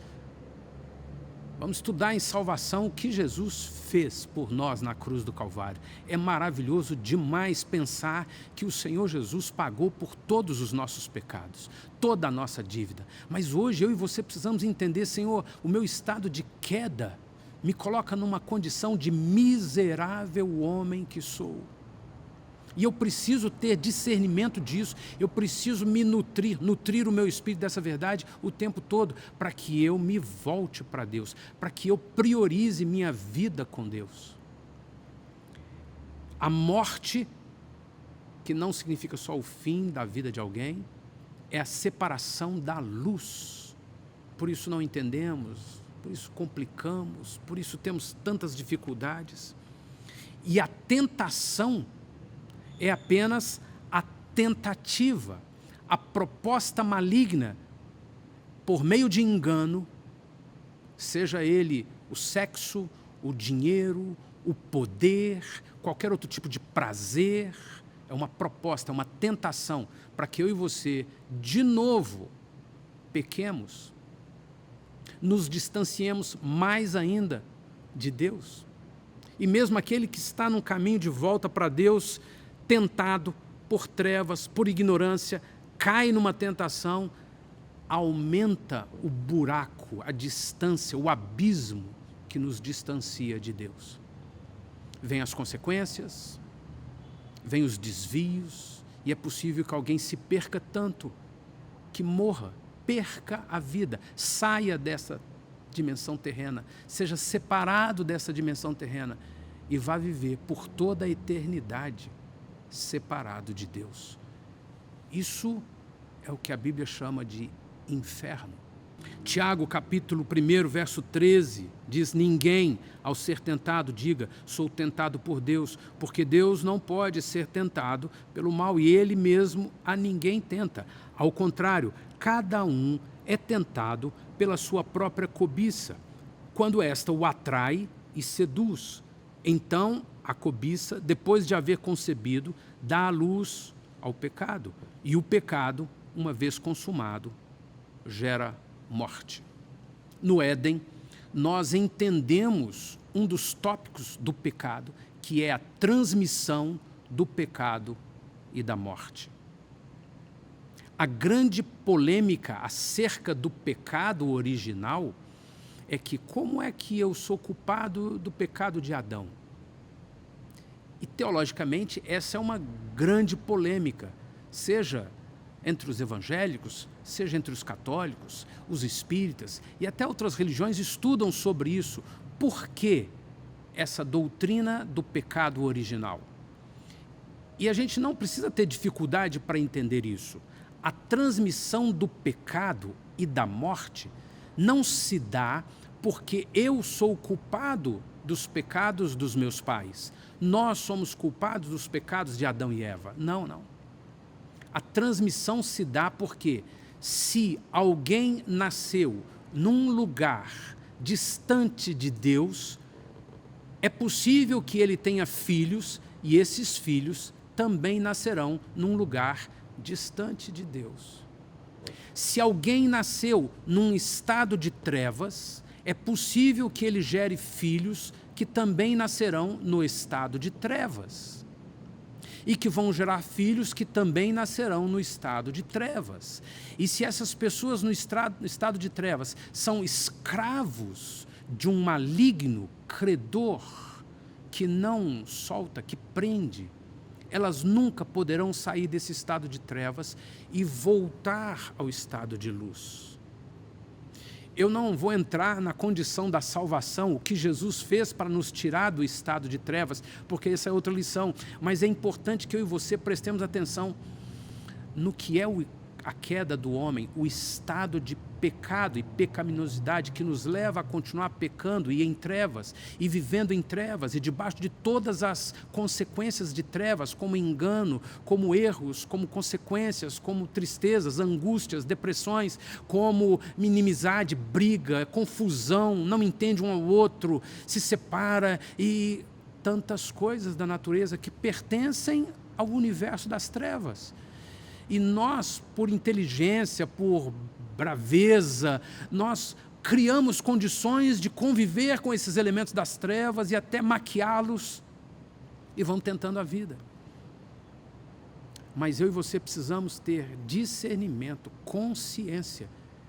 Vamos estudar em salvação o que Jesus fez por nós na cruz do Calvário. É maravilhoso demais pensar que o Senhor Jesus pagou por todos os nossos pecados, toda a nossa dívida. Mas hoje eu e você precisamos entender, Senhor, o meu estado de queda me coloca numa condição de miserável homem que sou. E eu preciso ter discernimento disso, eu preciso me nutrir o meu espírito dessa verdade o tempo todo, para que eu me volte para Deus, para que eu priorize minha vida com Deus. A morte, que não significa só o fim da vida de alguém, é a separação da luz. Por isso não entendemos, por isso complicamos, por isso temos tantas dificuldades. E a tentação é apenas a tentativa, a proposta maligna, por meio de engano, seja ele o sexo, o dinheiro, o poder, qualquer outro tipo de prazer, é uma proposta, é uma tentação para que eu e você, de novo, pequemos, nos distanciemos mais ainda de Deus. E mesmo aquele que está num caminho de volta para Deus, tentado por trevas, por ignorância, cai numa tentação, aumenta o buraco, a distância, o abismo que nos distancia de Deus. Vêm as consequências, vêm os desvios, e é possível que alguém se perca tanto, que morra, perca a vida, saia dessa dimensão terrena, seja separado dessa dimensão terrena e vá viver por toda a eternidade separado de Deus. Isso é o que a Bíblia chama de inferno. Tiago, capítulo 1, verso 13, diz: ninguém, ao ser tentado, diga, sou tentado por Deus, porque Deus não pode ser tentado pelo mal, e Ele mesmo a ninguém tenta. Ao contrário, cada um é tentado pela sua própria cobiça, quando esta o atrai e seduz. Então, a cobiça, depois de haver concebido, dá à luz ao pecado. E o pecado, uma vez consumado, gera morte. No Éden, nós entendemos um dos tópicos do pecado, que é a transmissão do pecado e da morte. A grande polêmica acerca do pecado original é que como é que eu sou culpado do pecado de Adão? E teologicamente essa é uma grande polêmica, seja entre os evangélicos, seja entre os católicos, os espíritas e até outras religiões estudam sobre isso. Por que essa doutrina do pecado original? E a gente não precisa ter dificuldade para entender isso. A transmissão do pecado e da morte não se dá porque eu sou culpado dos pecados dos meus pais. Nós somos culpados dos pecados de Adão e Eva. Não, não. A transmissão se dá porque se alguém nasceu num lugar distante de Deus, é possível que ele tenha filhos e esses filhos também nascerão num lugar distante de Deus. Se alguém nasceu num estado de trevas, é possível que ele gere filhos que também nascerão no estado de trevas. E que vão gerar filhos que também nascerão no estado de trevas. E se essas pessoas no estado de trevas são escravos de um maligno credor que não solta, que prende, elas nunca poderão sair desse estado de trevas e voltar ao estado de luz. Eu não vou entrar na condição da salvação, o que Jesus fez para nos tirar do estado de trevas, porque essa é outra lição, mas é importante que eu e você prestemos atenção no que é a queda do homem, o estado de pecado e pecaminosidade que nos leva a continuar pecando e em trevas, e vivendo em trevas, e debaixo de todas as consequências de trevas, como engano, como erros, como consequências, como tristezas, angústias, depressões, como inimizade, briga, confusão, não entende um ao outro, se separa e tantas coisas da natureza que pertencem ao universo das trevas. E nós, por inteligência, por braveza, nós criamos condições de conviver com esses elementos das trevas e até maquiá-los e vamos tentando a vida. Mas eu e você precisamos ter discernimento, consciência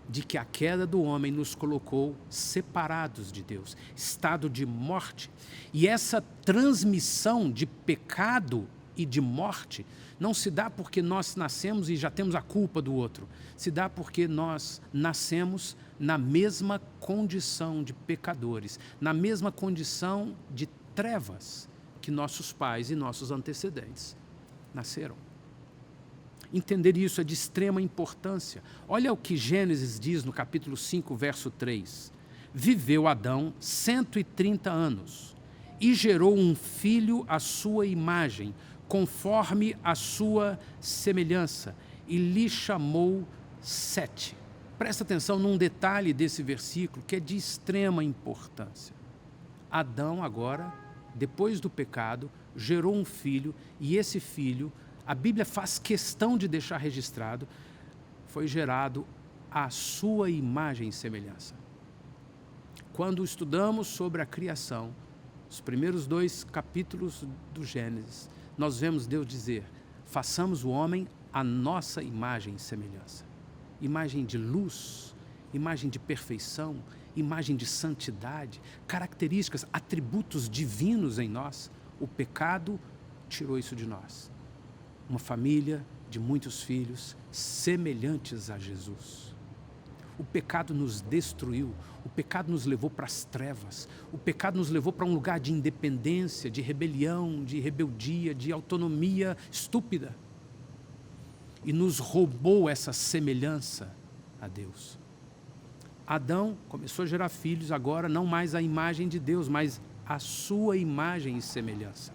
de que a queda do homem nos colocou separados de Deus, estado de morte. E essa transmissão de pecado e de morte não se dá porque nós nascemos e já temos a culpa do outro. Se dá porque nós nascemos na mesma condição de pecadores, na mesma condição de trevas que nossos pais e nossos antecedentes nasceram. Entender isso é de extrema importância. Olha o que Gênesis diz no capítulo 5, verso 3. Viveu Adão 130 anos e gerou um filho à sua imagem, conforme a sua semelhança, e lhe chamou Sete. Presta atenção num detalhe desse versículo que é de extrema importância. Adão agora, depois do pecado, gerou um filho, e esse filho, a Bíblia faz questão de deixar registrado, foi gerado à sua imagem e semelhança. Quando estudamos sobre a criação, os primeiros 2 capítulos do Gênesis, nós vemos Deus dizer, façamos o homem à nossa imagem e semelhança. Imagem de luz, imagem de perfeição, imagem de santidade, características, atributos divinos em nós. O pecado tirou isso de nós. Uma família de muitos filhos semelhantes a Jesus. O pecado nos destruiu, o pecado nos levou para as trevas, o pecado nos levou para um lugar de independência, de rebelião, de rebeldia, de autonomia estúpida. E nos roubou essa semelhança a Deus. Adão começou a gerar filhos, agora não mais a imagem de Deus, mas a sua imagem e semelhança.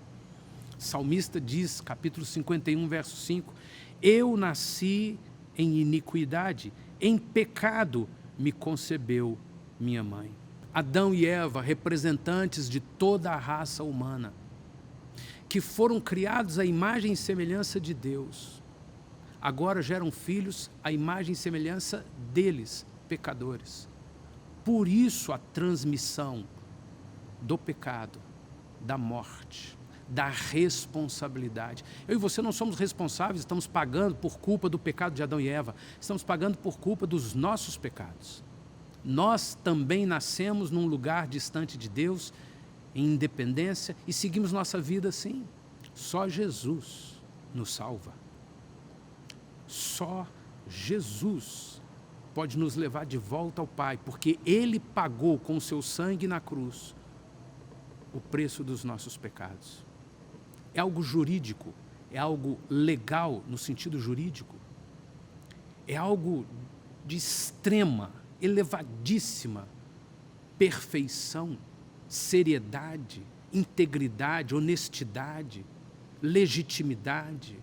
O salmista diz, capítulo 51, verso 5, eu nasci em iniquidade, em pecado me concebeu minha mãe. Adão e Eva, representantes de toda a raça humana, que foram criados à imagem e semelhança de Deus, agora geram filhos à imagem e semelhança deles, pecadores. Por isso a transmissão do pecado, da morte, da responsabilidade. Eu e você não somos responsáveis, estamos pagando por culpa do pecado de Adão e Eva, estamos pagando por culpa dos nossos pecados. Nós também nascemos num lugar distante de Deus, em independência, e seguimos nossa vida assim. Só Jesus nos salva. Só Jesus pode nos levar de volta ao Pai, porque Ele pagou com o seu sangue na cruz o preço dos nossos pecados. É algo jurídico, é algo legal no sentido jurídico, é algo de extrema, elevadíssima perfeição seriedade, integridade, honestidade, legitimidade,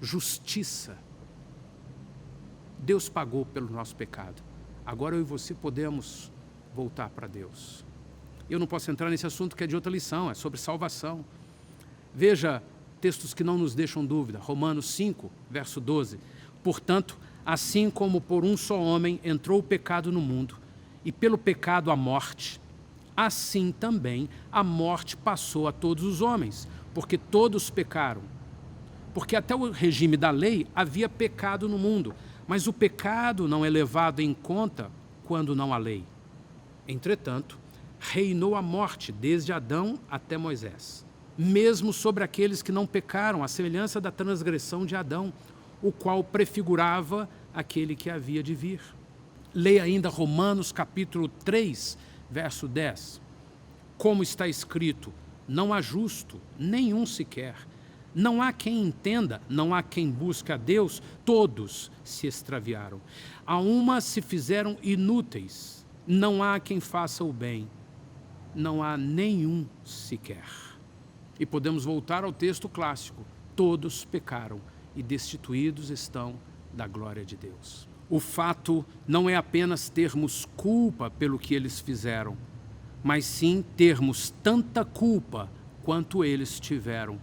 justiça. Deus pagou pelo nosso pecado. Agora eu e você podemos voltar para Deus. Eu não posso entrar nesse assunto que é de outra lição, é sobre salvação. Veja textos que não nos deixam dúvida. Romanos 5, verso 12. Portanto, assim como por um só homem entrou o pecado no mundo, e pelo pecado a morte, assim também a morte passou a todos os homens, porque todos pecaram. Porque até o regime da lei havia pecado no mundo, mas o pecado não é levado em conta quando não há lei. Entretanto, reinou a morte desde Adão até Moisés, mesmo sobre aqueles que não pecaram, à semelhança da transgressão de Adão, o qual prefigurava aquele que havia de vir. Leia ainda Romanos capítulo 3, verso 10. Como está escrito, não há justo, nenhum sequer. Não há quem entenda, não há quem busque a Deus, todos se extraviaram. A uma se fizeram inúteis, não há quem faça o bem, não há nenhum sequer. E podemos voltar ao texto clássico, todos pecaram e destituídos estão da glória de Deus. O fato não é apenas termos culpa pelo que eles fizeram, mas sim termos tanta culpa quanto eles tiveram,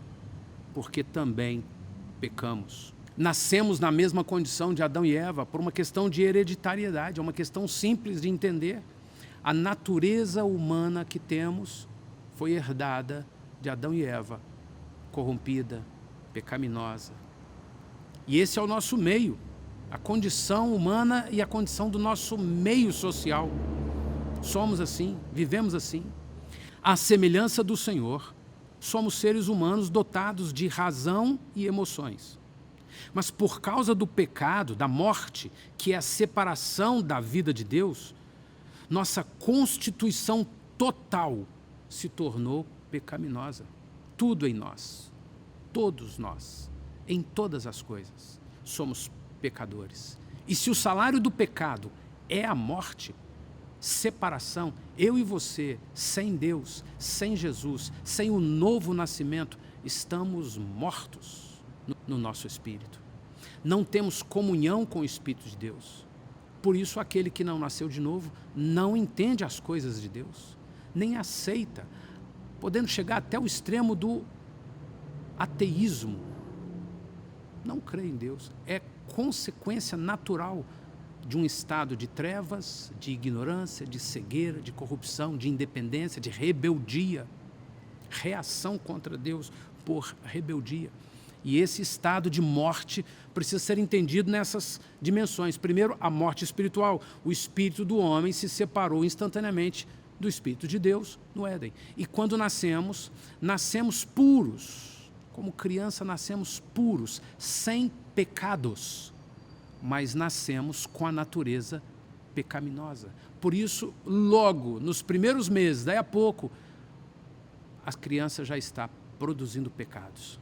porque também pecamos. Nascemos na mesma condição de Adão e Eva por uma questão de hereditariedade, é uma questão simples de entender. A natureza humana que temos foi herdada de Adão e Eva, corrompida, pecaminosa. E esse é o nosso meio, a condição humana e a condição do nosso meio social. Somos assim, vivemos assim. À semelhança do Senhor, somos seres humanos dotados de razão e emoções. Mas por causa do pecado, da morte, que é a separação da vida de Deus, nossa constituição total se tornou pecaminosa. Tudo em nós, todos nós, em todas as coisas, somos pecadores. E se o salário do pecado é a morte, separação, eu e você, sem Deus, sem Jesus, sem o novo nascimento, estamos mortos no nosso espírito. Não temos comunhão com o Espírito de Deus. Por isso, aquele que não nasceu de novo não entende as coisas de Deus, nem aceita, podendo chegar até o extremo do ateísmo. Não crê em Deus, é consequência natural de um estado de trevas, de ignorância, de cegueira, de corrupção, de independência, de rebeldia, reação contra Deus por rebeldia. E esse estado de morte precisa ser entendido nessas dimensões. Primeiro, a morte espiritual. O espírito do homem se separou instantaneamente do Espírito de Deus no Éden. E quando nascemos, nascemos puros. Como criança, nascemos puros, sem pecados. Mas nascemos com a natureza pecaminosa. Por isso, logo, nos primeiros meses, daí a pouco, a criança já está produzindo pecados.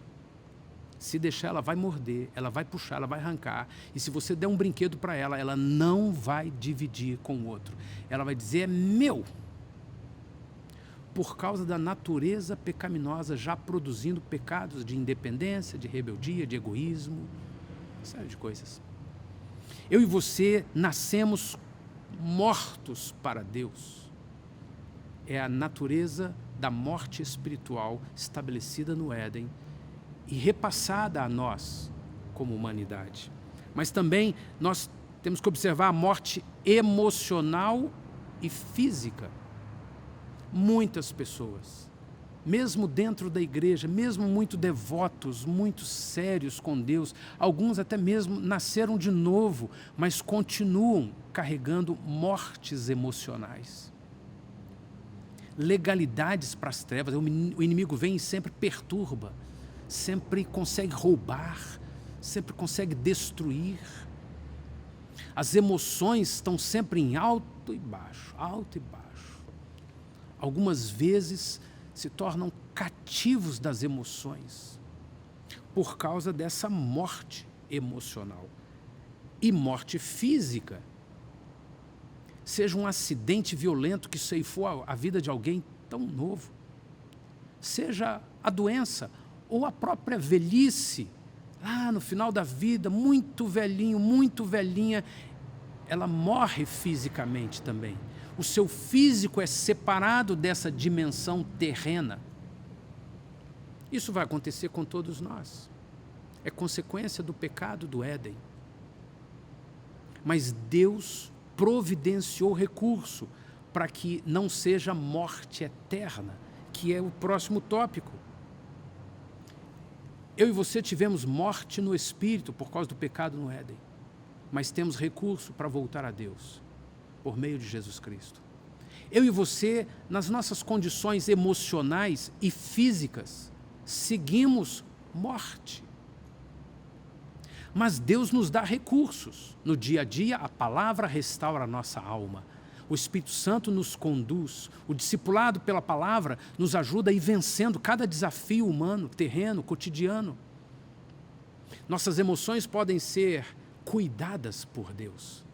Se deixar, ela vai morder, ela vai puxar, ela vai arrancar. E se você der um brinquedo para ela, ela não vai dividir com o outro. Ela vai dizer, é meu. Por causa da natureza pecaminosa, já produzindo pecados de independência, de rebeldia, de egoísmo, uma série de coisas. Eu e você nascemos mortos para Deus. É a natureza da morte espiritual estabelecida no Éden e repassada a nós como humanidade. Mas também nós temos que observar a morte emocional e física. Muitas pessoas, mesmo dentro da igreja, mesmo muito devotos, muito sérios com Deus, alguns até mesmo nasceram de novo, mas continuam carregando mortes emocionais. Legalidades para as trevas, o inimigo vem e sempre perturba, sempre consegue roubar, sempre consegue destruir. As emoções estão sempre em alto e baixo, alto e baixo. Algumas vezes se tornam cativos das emoções por causa dessa morte emocional e morte física. Seja um acidente violento que ceifou a vida de alguém tão novo. Seja a doença ou a própria velhice, lá no final da vida, muito velhinho, muito velhinha, ela morre fisicamente também. O seu físico é separado dessa dimensão terrena. Isso vai acontecer com todos nós. É consequência do pecado do Éden. Mas Deus providenciou recurso para que não seja morte eterna, que é o próximo tópico. Eu e você tivemos morte no espírito por causa do pecado no Éden, mas temos recurso para voltar a Deus, por meio de Jesus Cristo. Eu e você, nas nossas condições emocionais e físicas, seguimos morte. Mas Deus nos dá recursos. No dia a dia, a palavra restaura a nossa alma. O Espírito Santo nos conduz. O discipulado pela palavra nos ajuda a ir vencendo cada desafio humano, terreno, cotidiano. Nossas emoções podem ser cuidadas por Deus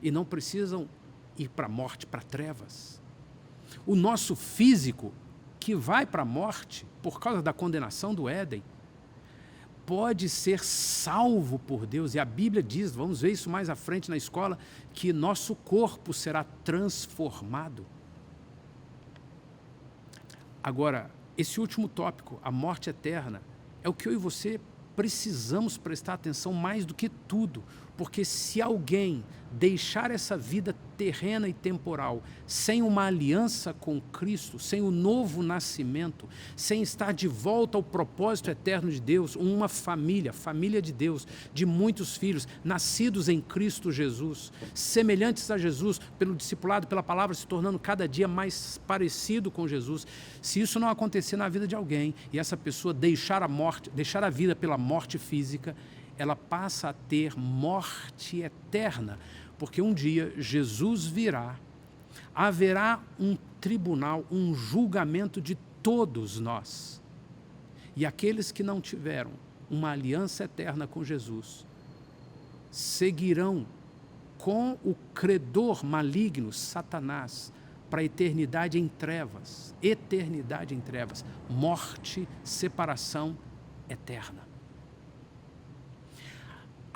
e não precisam ir para a morte, para trevas. O nosso físico, que vai para a morte por causa da condenação do Éden, pode ser salvo por Deus. E a Bíblia diz, vamos ver isso mais à frente na escola, que nosso corpo será transformado. Agora, esse último tópico, a morte eterna, é o que eu e você precisamos prestar atenção mais do que tudo, porque se alguém deixar essa vida terrena e temporal sem uma aliança com Cristo, sem o novo nascimento, sem estar de volta ao propósito eterno de Deus, uma família de Deus, de muitos filhos, nascidos em Cristo Jesus, semelhantes a Jesus, pelo discipulado, pela palavra, se tornando cada dia mais parecido com Jesus, se isso não acontecer na vida de alguém, e essa pessoa deixar a vida pela morte física, ela passa a ter morte eterna, porque um dia Jesus virá, haverá um tribunal, um julgamento de todos nós. E aqueles que não tiveram uma aliança eterna com Jesus, seguirão com o credor maligno, Satanás, para a eternidade em trevas, morte, separação eterna.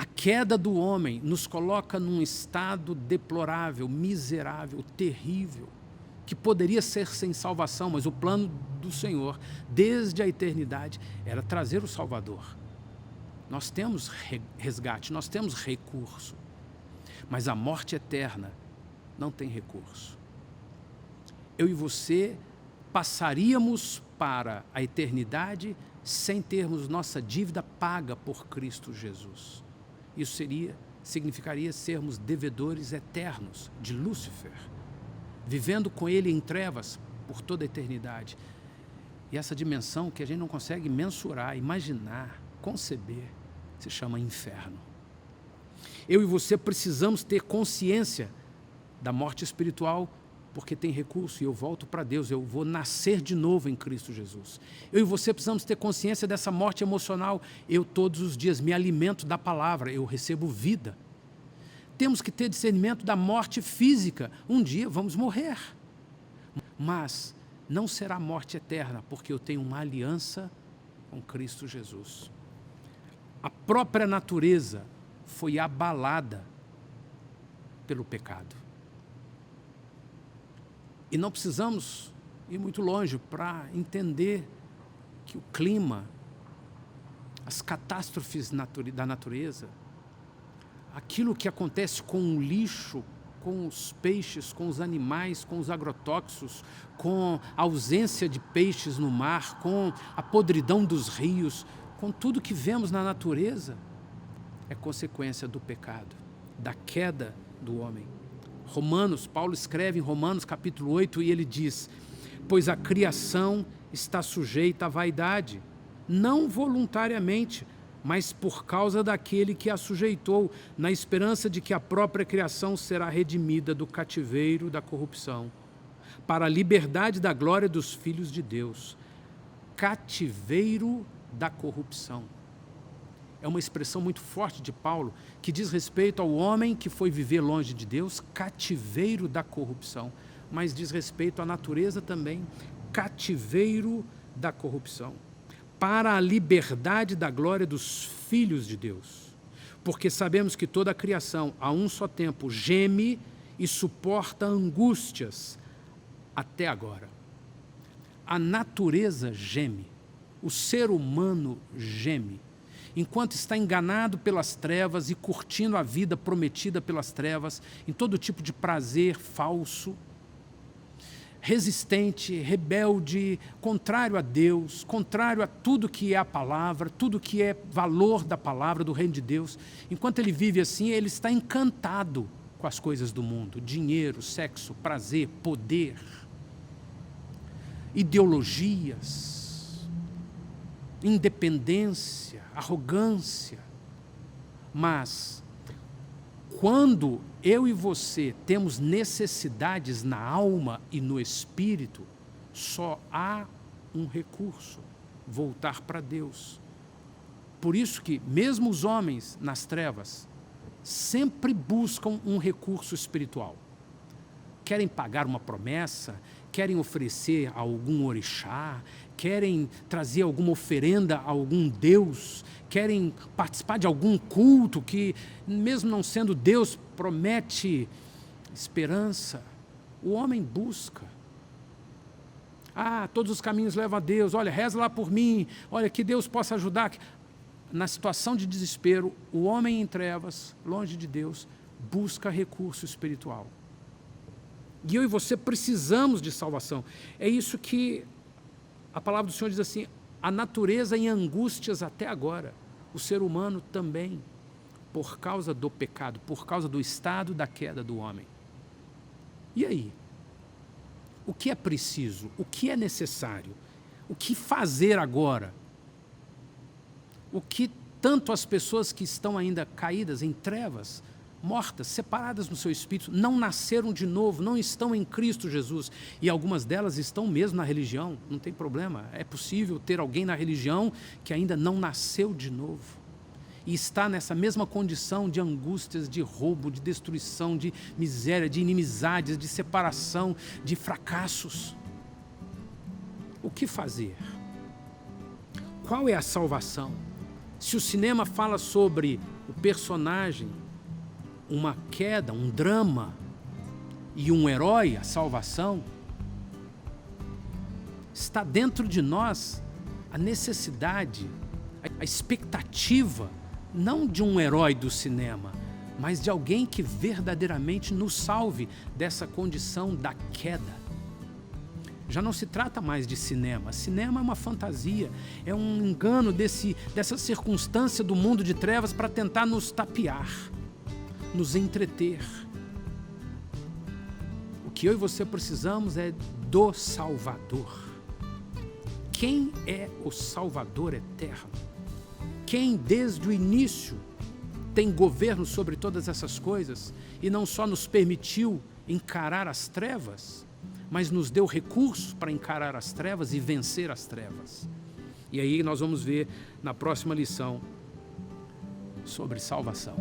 A queda do homem nos coloca num estado deplorável, miserável, terrível, que poderia ser sem salvação, mas o plano do Senhor, desde a eternidade, era trazer o Salvador. Nós temos resgate, nós temos recurso, mas a morte eterna não tem recurso. Eu e você passaríamos para a eternidade sem termos nossa dívida paga por Cristo Jesus. Isso significaria sermos devedores eternos de Lúcifer, vivendo com ele em trevas por toda a eternidade. E essa dimensão que a gente não consegue mensurar, imaginar, conceber, se chama inferno. Eu e você precisamos ter consciência da morte espiritual, porque tem recurso e eu volto para Deus, eu vou nascer de novo em Cristo Jesus. Eu e você precisamos ter consciência dessa morte emocional. Eu todos os dias me alimento da palavra, eu recebo vida. Temos que ter discernimento da morte física. Um dia vamos morrer, mas não será morte eterna, porque eu tenho uma aliança com Cristo Jesus. A própria natureza foi abalada pelo pecado. E não precisamos ir muito longe para entender que o clima, as catástrofes da natureza, aquilo que acontece com o lixo, com os peixes, com os animais, com os agrotóxicos, com a ausência de peixes no mar, com a podridão dos rios, com tudo que vemos na natureza, é consequência do pecado, da queda do homem. Paulo escreve em Romanos capítulo 8 e ele diz: pois a criação está sujeita à vaidade, não voluntariamente, mas por causa daquele que a sujeitou, na esperança de que a própria criação será redimida do cativeiro da corrupção, para a liberdade da glória dos filhos de Deus. Cativeiro da corrupção. É uma expressão muito forte de Paulo, que diz respeito ao homem que foi viver longe de Deus, cativeiro da corrupção, mas diz respeito à natureza também, cativeiro da corrupção, para a liberdade da glória dos filhos de Deus. Porque sabemos que toda a criação, a um só tempo, geme e suporta angústias até agora. A natureza geme, o ser humano geme, enquanto está enganado pelas trevas e curtindo a vida prometida pelas trevas, em todo tipo de prazer falso, resistente, rebelde, contrário a Deus, contrário a tudo que é a palavra, tudo que é valor da palavra, do reino de Deus. Enquanto ele vive assim, ele está encantado com as coisas do mundo: dinheiro, sexo, prazer, poder, ideologias, independência, arrogância. Mas quando eu e você temos necessidades na alma e no espírito, só há um recurso: voltar para Deus. Por isso que mesmo os homens nas trevas sempre buscam um recurso espiritual. Querem pagar uma promessa, querem oferecer a algum orixá, querem trazer alguma oferenda a algum Deus, querem participar de algum culto que, mesmo não sendo Deus, promete esperança. O homem busca. Todos os caminhos levam a Deus. Olha, reza lá por mim. Olha, que Deus possa ajudar. Na situação de desespero, o homem em trevas, longe de Deus, busca recurso espiritual. E eu e você precisamos de salvação. É isso que a palavra do Senhor diz assim: a natureza em angústias até agora, o ser humano também, por causa do pecado, por causa do estado da queda do homem. E aí? O que é preciso? O que é necessário? O que fazer agora? O que tanto as pessoas que estão ainda caídas em trevas, mortas, separadas no seu espírito, não nasceram de novo, não estão em Cristo Jesus, e algumas delas estão mesmo na religião, não tem problema, é possível ter alguém na religião que ainda não nasceu de novo, e está nessa mesma condição de angústias, de roubo, de destruição, de miséria, de inimizades, de separação, de fracassos. O que fazer? Qual é a salvação? Se o cinema fala sobre o personagem, uma queda, um drama, e um herói, a salvação, está dentro de nós a necessidade, a expectativa, não de um herói do cinema, mas de alguém que verdadeiramente nos salve dessa condição da queda. Já não se trata mais de cinema. Cinema é uma fantasia, é um engano dessa circunstância do mundo de trevas para tentar nos tapear, nos entreter. O que eu e você precisamos é do Salvador. Quem é o Salvador eterno? Quem desde o início tem governo sobre todas essas coisas e não só nos permitiu encarar as trevas, mas nos deu recursos para encarar as trevas e vencer as trevas. E aí nós vamos ver na próxima lição sobre salvação.